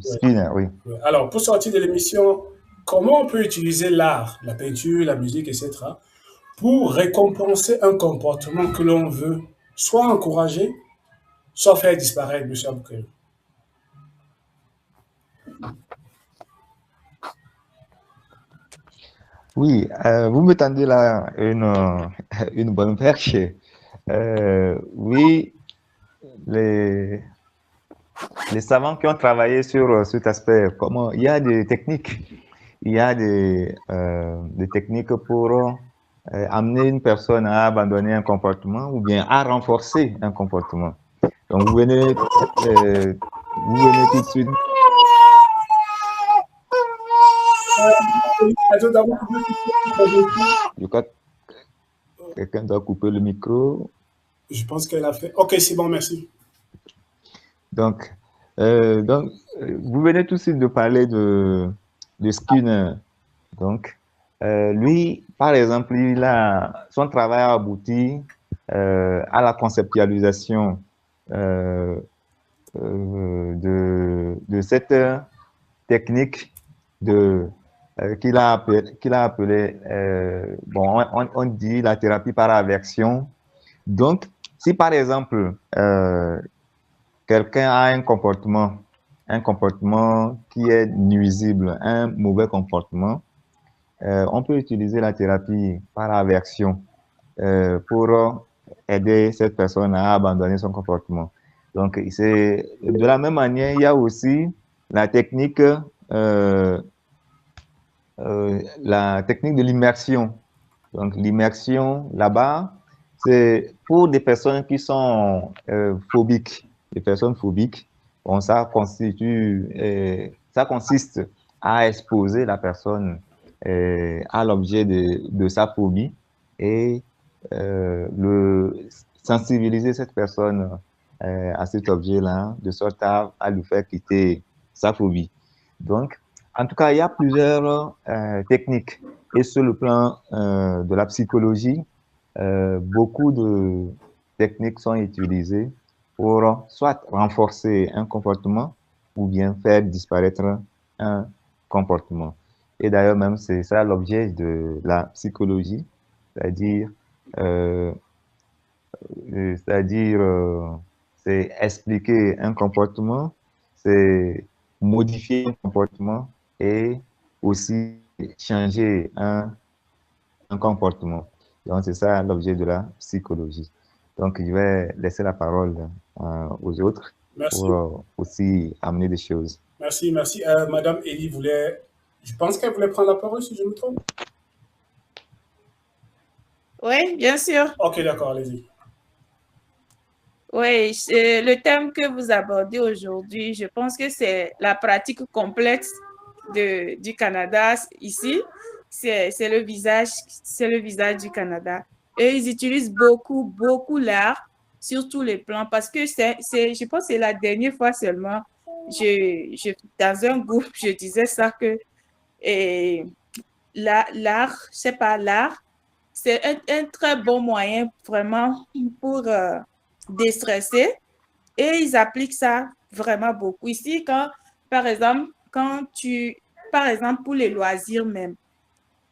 Skinner, oui. Alors, pour sortir de l'émission, comment on peut utiliser l'art, la peinture, la musique, etc., pour récompenser un comportement que l'on veut soit encourager, soit faire disparaître, M. Aboukarim? Oui, vous me tendez là une bonne perche. Oui, les savants qui ont travaillé sur cet aspect, il y a des techniques, des techniques pour amener une personne à abandonner un comportement ou bien à renforcer un comportement. Donc vous venez tout de suite. Je crois que quelqu'un doit couper le micro. Je pense qu'elle a fait. Ok, c'est bon, merci. Donc, vous venez tout de suite de parler de Skinner. Donc, lui, par exemple, son travail a abouti à la conceptualisation de cette technique qu'il a appelée, on dit la thérapie par aversion. Donc, si par exemple, quelqu'un a un comportement qui est nuisible, un mauvais comportement, on peut utiliser la thérapie par aversion pour aider cette personne à abandonner son comportement. Donc, de la même manière, il y a aussi la technique de l'immersion. Donc, l'immersion, là-bas, c'est pour des personnes qui sont phobiques. Des personnes phobiques, bon, ça consiste à exposer la personne à l'objet de sa phobie et sensibiliser cette personne à cet objet-là, de sorte à lui faire quitter sa phobie. Donc, en tout cas, il y a plusieurs techniques. Et sur le plan de la psychologie, beaucoup de techniques sont utilisées pour soit renforcer un comportement ou bien faire disparaître un comportement. Et d'ailleurs, même, c'est ça l'objet de la psychologie, c'est-à-dire c'est expliquer un comportement, c'est modifier un comportement et aussi changer un comportement. Donc, c'est ça l'objet de la psychologie. Donc, je vais laisser la parole aux autres. Merci. Pour aussi amener des choses. Merci. Madame Elie voulait Je pense qu'elle voulait prendre la parole, si je me trompe. Oui, bien sûr. Ok, d'accord, allez-y. Oui, le thème que vous abordez aujourd'hui, je pense que c'est la pratique complète du Canada ici. C'est le visage du Canada. Et ils utilisent beaucoup l'art sur tous les plans parce que je pense que c'est la dernière fois seulement, dans un groupe, je disais ça que l'art, c'est pas l'art, c'est un très bon moyen vraiment pour déstresser et ils appliquent ça vraiment beaucoup. Ici, par exemple, pour les loisirs même,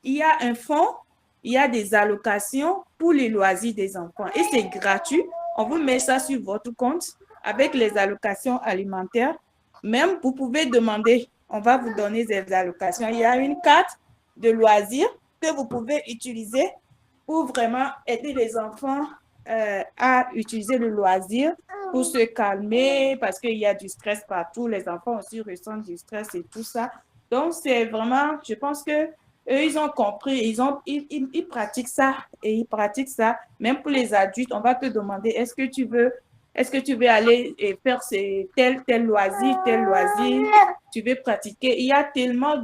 il y a un fonds, il y a des allocations pour les loisirs des enfants et c'est gratuit. On vous met ça sur votre compte avec les allocations alimentaires. Même, vous pouvez demander, on va vous donner des allocations. Il y a une carte de loisirs que vous pouvez utiliser pour vraiment aider les enfants à utiliser le loisir pour se calmer parce qu'il y a du stress partout. Les enfants aussi ressentent du stress et tout ça. Donc, c'est vraiment, je pense que eux, ils ont compris, ils pratiquent ça et ils pratiquent ça. Même pour les adultes, on va te demander, est-ce que tu veux aller et faire tel loisir, tu veux pratiquer. Il y a tellement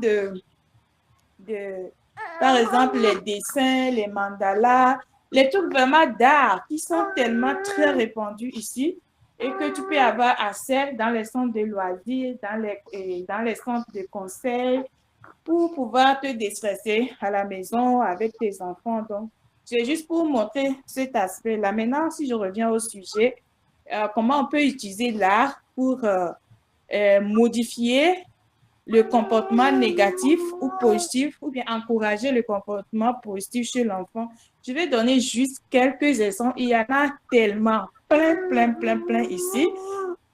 par exemple, les dessins, les mandalas, les trucs vraiment d'art qui sont tellement très répandus ici et que tu peux avoir accès dans les centres de loisirs, dans les centres de conseils pour pouvoir te déstresser à la maison avec tes enfants. Donc, c'est juste pour montrer cet aspect-là. Maintenant, si je reviens au sujet, comment on peut utiliser l'art pour modifier le comportement négatif ou positif ou bien encourager le comportement positif chez l'enfant. Je vais donner juste quelques exemples. Il y en a tellement, plein ici,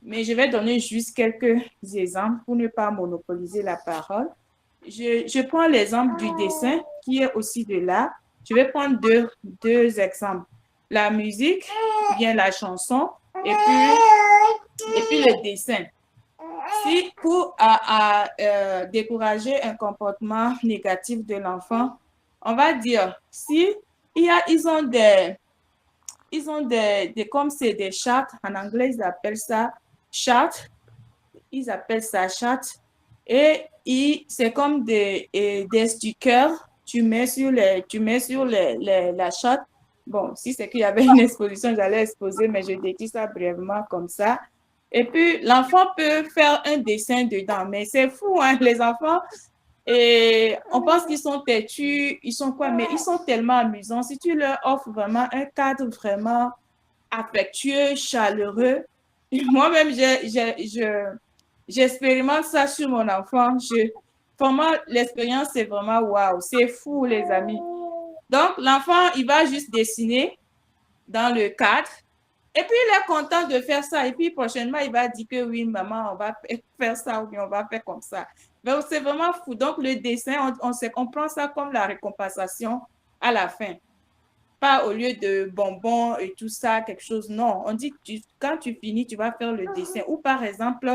mais je vais donner juste quelques exemples pour ne pas monopoliser la parole. Je prends l'exemple du dessin qui est aussi de l'art. Je vais prendre deux exemples. La musique, bien la chanson, et puis le dessin. Si pour décourager un comportement négatif de l'enfant, on va dire, si ils ont comme c'est des chartes, en anglais ils appellent ça chart, et c'est comme des stickers, tu mets sur la charte. Bon, si c'est qu'il y avait une exposition, j'allais exposer, mais je décris ça brièvement comme ça. Et puis, l'enfant peut faire un dessin dedans, mais c'est fou, hein, les enfants. Et on pense qu'ils sont têtus, ils sont quoi, mais ils sont tellement amusants. Si tu leur offres vraiment un cadre vraiment affectueux, chaleureux, moi-même, j'expérimente ça sur mon enfant. Vraiment, l'expérience, c'est vraiment waouh, c'est fou, les amis. Donc, l'enfant, il va juste dessiner dans le cadre. Et puis, il est content de faire ça. Et puis, prochainement, il va dire que oui, maman, on va faire ça ou bien on va faire comme ça. Donc, c'est vraiment fou. Donc, le dessin, on prend ça comme la récompensation à la fin. Pas au lieu de bonbons et tout ça, quelque chose. Non, on dit que quand tu finis, tu vas faire le dessin. Ou par exemple,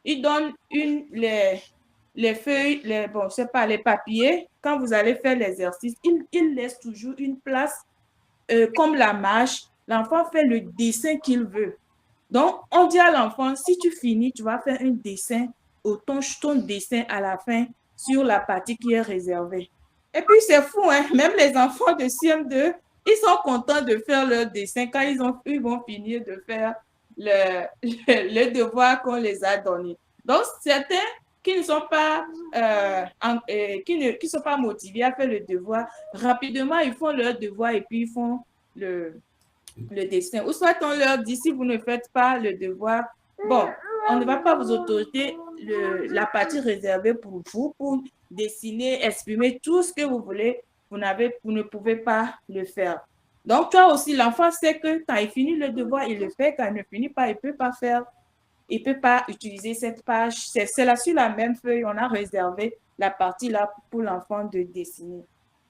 il donne les feuilles, bon, je sais pas, les papiers. Quand vous allez faire l'exercice, il laisse toujours une place comme la marche. L'enfant fait le dessin qu'il veut. Donc, on dit à l'enfant, si tu finis, tu vas faire un dessin, ton dessin à la fin sur la partie qui est réservée. Et puis, c'est fou, hein? Même les enfants de CM2, ils sont contents de faire leur dessin quand ils vont finir de faire le devoir qu'on les a donné. Donc, certains qui ne sont pas, qui sont pas motivés à faire le devoir, rapidement, ils font leur devoir et puis ils font le dessin. Ou soit on leur dit, si vous ne faites pas le devoir, bon, on ne va pas vous autoriser la partie réservée pour vous, pour dessiner, exprimer tout ce que vous voulez. Vous ne pouvez pas le faire. Donc, toi aussi, l'enfant sait que quand il finit le devoir, il le fait. Quand il ne finit pas, il ne peut pas faire. Il ne peut pas utiliser cette page. C'est là sur la même feuille, on a réservé la partie là pour l'enfant de dessiner.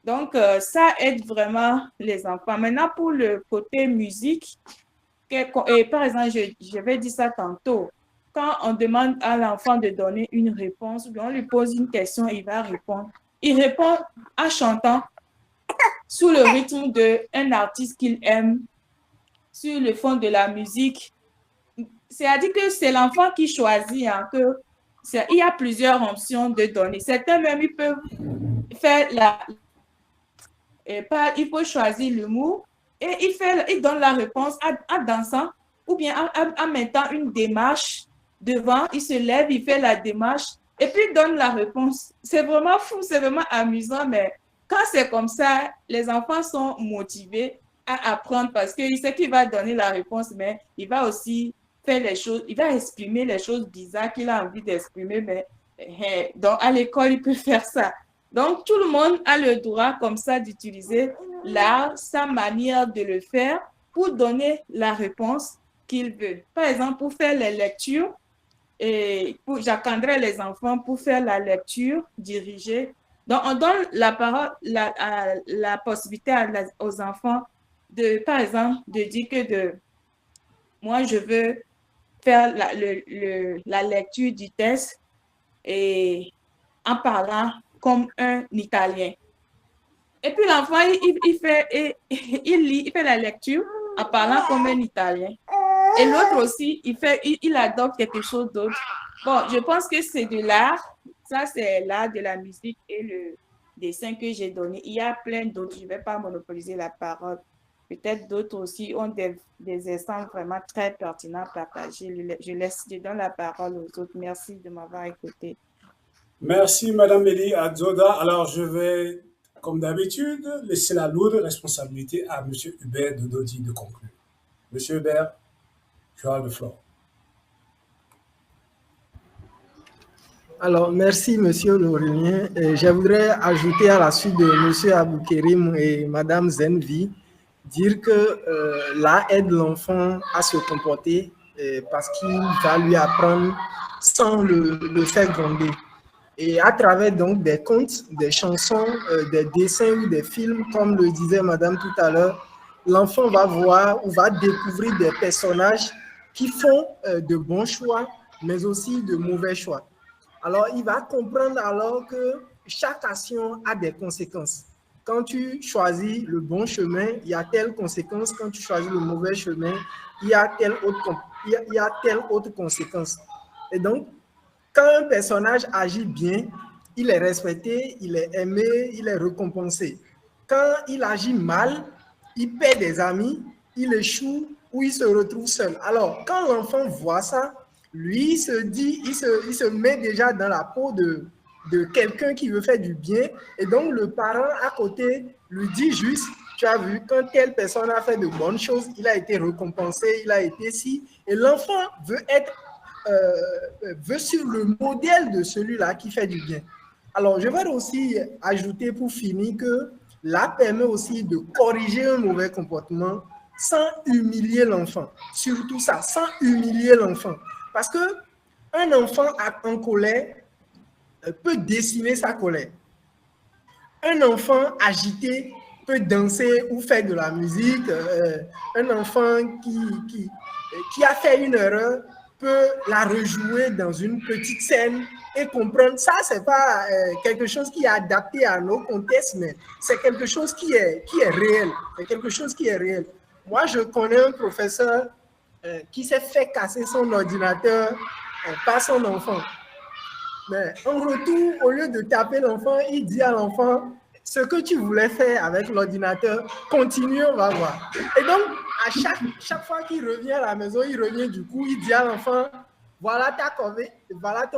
Donc, ça aide vraiment les enfants. Maintenant, pour le côté musique, et par exemple, je vais dire ça tantôt. quand on demande à l'enfant de donner une réponse, ou bien on lui pose une question, il va répondre. Il répond en chantant sous le rythme d'un artiste qu'il aime, sur le fond de la musique. C'est-à-dire que c'est l'enfant qui choisit, hein, il y a plusieurs options de donner. Certains même, ils peuvent faire il faut choisir l'humour et il donne la réponse en dansant ou bien en mettant une démarche devant. Il se lève, il fait la démarche et puis il donne la réponse. C'est vraiment fou, c'est vraiment amusant, mais quand c'est comme ça, les enfants sont motivés à apprendre parce qu'il sait qu'il va donner la réponse, mais il va aussi faire les choses, il va exprimer les choses bizarres qu'il a envie d'exprimer, mais donc à l'école, il peut faire ça. Donc, tout le monde a le droit comme ça d'utiliser l'art, sa manière de le faire pour donner la réponse qu'il veut. Par exemple, pour faire les lectures, j'attendrai les enfants pour faire la lecture dirigée. Donc, on donne la parole, la possibilité aux enfants par exemple, de dire que moi, je veux faire la lecture du texte et en parlant comme un Italien. Et puis l'enfant, il fait la lecture en parlant comme un Italien. Et l'autre aussi, il adopte quelque chose d'autre. Bon, je pense que c'est de l'art. Ça, c'est l'art de la musique et le dessin que j'ai donné. Il y a plein d'autres. Je ne vais pas monopoliser la parole. Peut-être d'autres aussi ont des exemples vraiment très pertinents à partager. Je donne la parole aux autres. Merci de m'avoir écouté. Merci, Madame Elie Adzoda. Alors, je vais, comme d'habitude, laisser la lourde responsabilité à M. Hubert Dododi de conclure. M. Hubert, tu as le floor. Alors, merci, Monsieur Laurelien. Je voudrais ajouter à la suite de Monsieur Aboukerim et Madame Zenvi, dire que là aide l'enfant à se comporter parce qu'il va lui apprendre sans le faire gronder. Et à travers donc des contes, des chansons, des dessins ou des films, comme le disait Madame tout à l'heure, l'enfant va voir ou va découvrir des personnages qui font de bons choix, mais aussi de mauvais choix. Alors, il va comprendre alors que chaque action a des conséquences. Quand tu choisis le bon chemin, il y a telle conséquence. Quand tu choisis le mauvais chemin, il y a telle autre conséquence. Et donc, quand un personnage agit bien, il est respecté, il est aimé, il est récompensé. Quand il agit mal, il perd des amis, il échoue ou il se retrouve seul. Alors, quand l'enfant voit ça, lui, il se met déjà dans la peau de quelqu'un qui veut faire du bien. Et donc, le parent à côté lui dit juste, tu as vu, quand telle personne a fait de bonnes choses, il a été récompensé, il a été ci. Et l'enfant veut suivre le modèle de celui-là qui fait du bien. Alors, je vais aussi ajouter pour finir que l'art permet aussi de corriger un mauvais comportement sans humilier l'enfant. Surtout ça, sans humilier l'enfant. Parce qu'un enfant en colère peut décimer sa colère. Un enfant agité peut danser ou faire de la musique. Un enfant qui a fait une erreur peut la rejouer dans une petite scène et comprendre. Ça, ce n'est pas quelque chose qui est adapté à nos contextes, mais c'est quelque chose qui est réel. C'est quelque chose qui est réel. Moi, je connais un professeur qui s'est fait casser son ordinateur par son enfant. Mais en retour, au lieu de taper l'enfant, il dit à l'enfant, ce que tu voulais faire avec l'ordinateur, continue, on va voir. Et donc, à chaque fois qu'il revient à la maison, il revient du coup, il dit à l'enfant, voilà ta corvée, voilà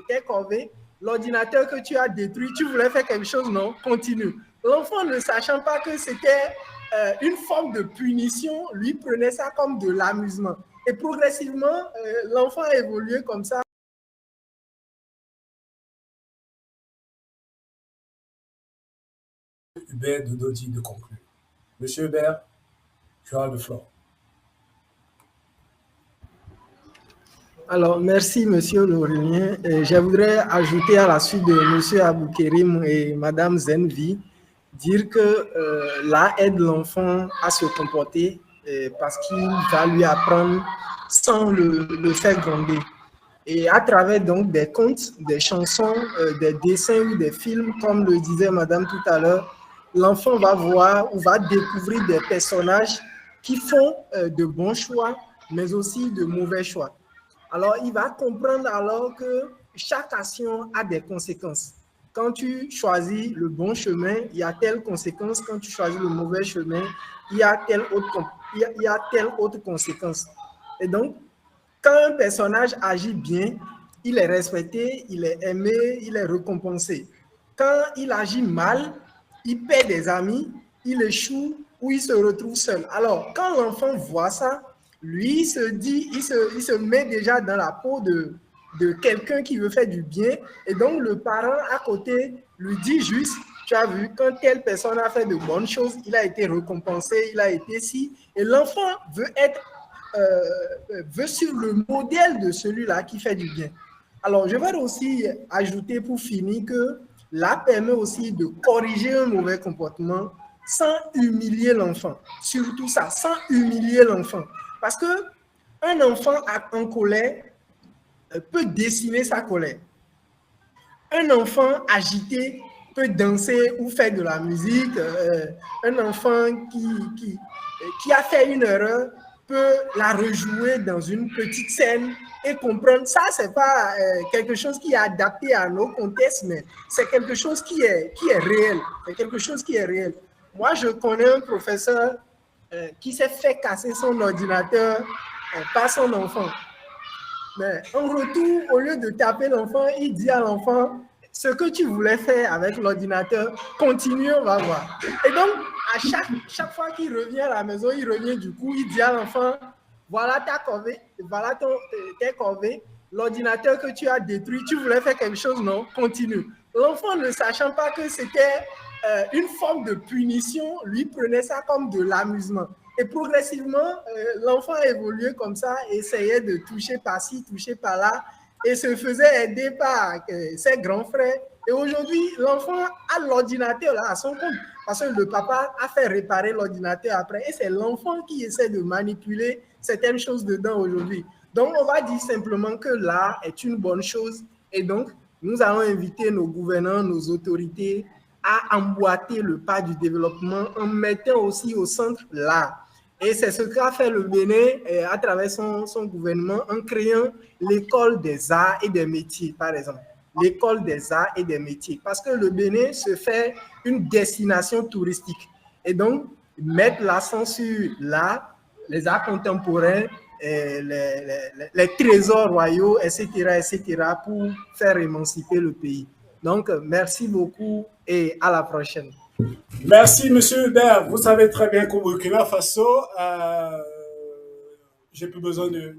tes corvées, l'ordinateur que tu as détruit, tu voulais faire quelque chose, non, continue. L'enfant, ne sachant pas que c'était une forme de punition, lui prenait ça comme de l'amusement. Et progressivement, l'enfant a évolué comme ça. Hubert Dododi de conclure. Monsieur Hubert, tu as le floor. Alors, merci, Monsieur Laurelien. Je voudrais ajouter à la suite de Monsieur Aboukerim et Madame Zenvi, dire que là aide l'enfant à se comporter parce qu'il va lui apprendre sans le faire gronder. Et à travers donc des contes, des chansons, des dessins ou des films, comme le disait Madame tout à l'heure, l'enfant va voir ou va découvrir des personnages qui font de bons choix, mais aussi de mauvais choix. Alors, il va comprendre alors que chaque action a des conséquences. Quand tu choisis le bon chemin, il y a telle conséquence. Quand tu choisis le mauvais chemin, il y a telle autre conséquence. Et donc, quand un personnage agit bien, il est respecté, il est aimé, il est récompensé. Quand il agit mal, il perd des amis, il échoue ou il se retrouve seul. Alors, quand l'enfant voit ça, lui, il se met déjà dans la peau de quelqu'un qui veut faire du bien. Et donc, le parent à côté lui dit juste, tu as vu, quand telle personne a fait de bonnes choses, il a été récompensé, il a été si. Et l'enfant veut suivre le modèle de celui-là qui fait du bien. Alors, je vais aussi ajouter pour finir que là permet aussi de corriger un mauvais comportement sans humilier l'enfant. Surtout ça, sans humilier l'enfant. Parce que un enfant en colère peut dessiner sa colère. Un enfant agité peut danser ou faire de la musique. Un enfant qui a fait une erreur peut la rejouer dans une petite scène et comprendre. Ça, ce n'est pas quelque chose qui est adapté à nos contextes, mais c'est quelque chose qui est réel. C'est quelque chose qui est réel. Moi, je connais un professeur qui s'est fait casser son ordinateur par son enfant. Mais en retour, au lieu de taper l'enfant, il dit à l'enfant, ce que tu voulais faire avec l'ordinateur, continue, on va voir. Et donc, à chaque fois qu'il revient à la maison, il revient du coup, il dit à l'enfant, voilà ta corvée, voilà tes corvées, l'ordinateur que tu as détruit, tu voulais faire quelque chose, non? Continue. L'enfant, ne sachant pas que c'était une forme de punition, lui prenait ça comme de l'amusement. Et progressivement, l'enfant a évolué comme ça, essayait de toucher par-ci, toucher par-là, et se faisait aider par ses grands frères. Et aujourd'hui, l'enfant a l'ordinateur là à son compte, parce que le papa a fait réparer l'ordinateur après, et c'est l'enfant qui essaie de manipuler certaines choses dedans aujourd'hui. Donc, on va dire simplement que l'art est une bonne chose, et donc, nous allons inviter nos gouvernants, nos autorités à emboîter le pas du développement en mettant aussi au centre l'art. Et c'est ce qu'a fait le Bénin à travers son gouvernement en créant l'école des arts et des métiers, par exemple. L'école des arts et des métiers. Parce que le Bénin se fait une destination touristique. Et donc, mettre l'accent sur l'art, les arts contemporains, les trésors royaux, etc., pour faire émanciper le pays. Donc, merci beaucoup et à la prochaine. Merci, Monsieur Hubert. Vous savez très bien qu'au Burkina Faso, j'ai plus besoin de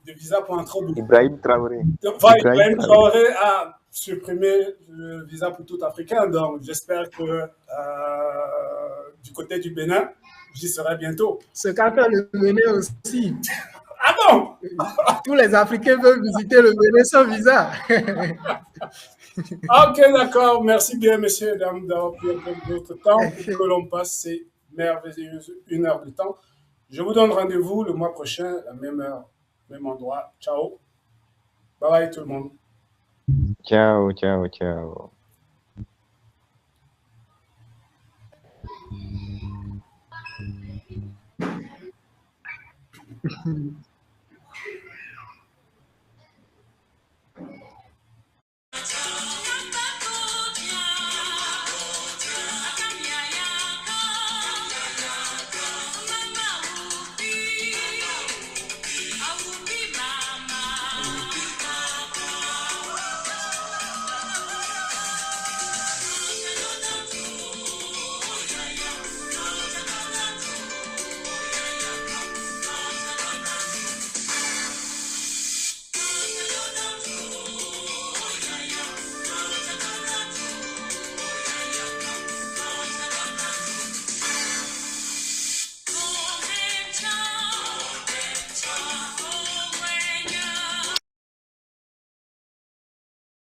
visa pour entrer au Burkina. Ibrahim Traoré. Ibrahim Traoré a supprimé le visa pour tout Africain. Donc, j'espère que du côté du Bénin, j'y serai bientôt. Ce qu'a fait le Bénin aussi. Ah bon? Tous les Africains peuvent visiter le Bénin sans visa. Ok, d'accord. Merci bien, messieurs, dames, d'avoir pris un peu de votre temps pour que l'on passe ces merveilleuses 1 heure de temps. Je vous donne rendez-vous le mois prochain, à la même heure, même endroit. Ciao. Bye bye tout le monde. Ciao, ciao, ciao.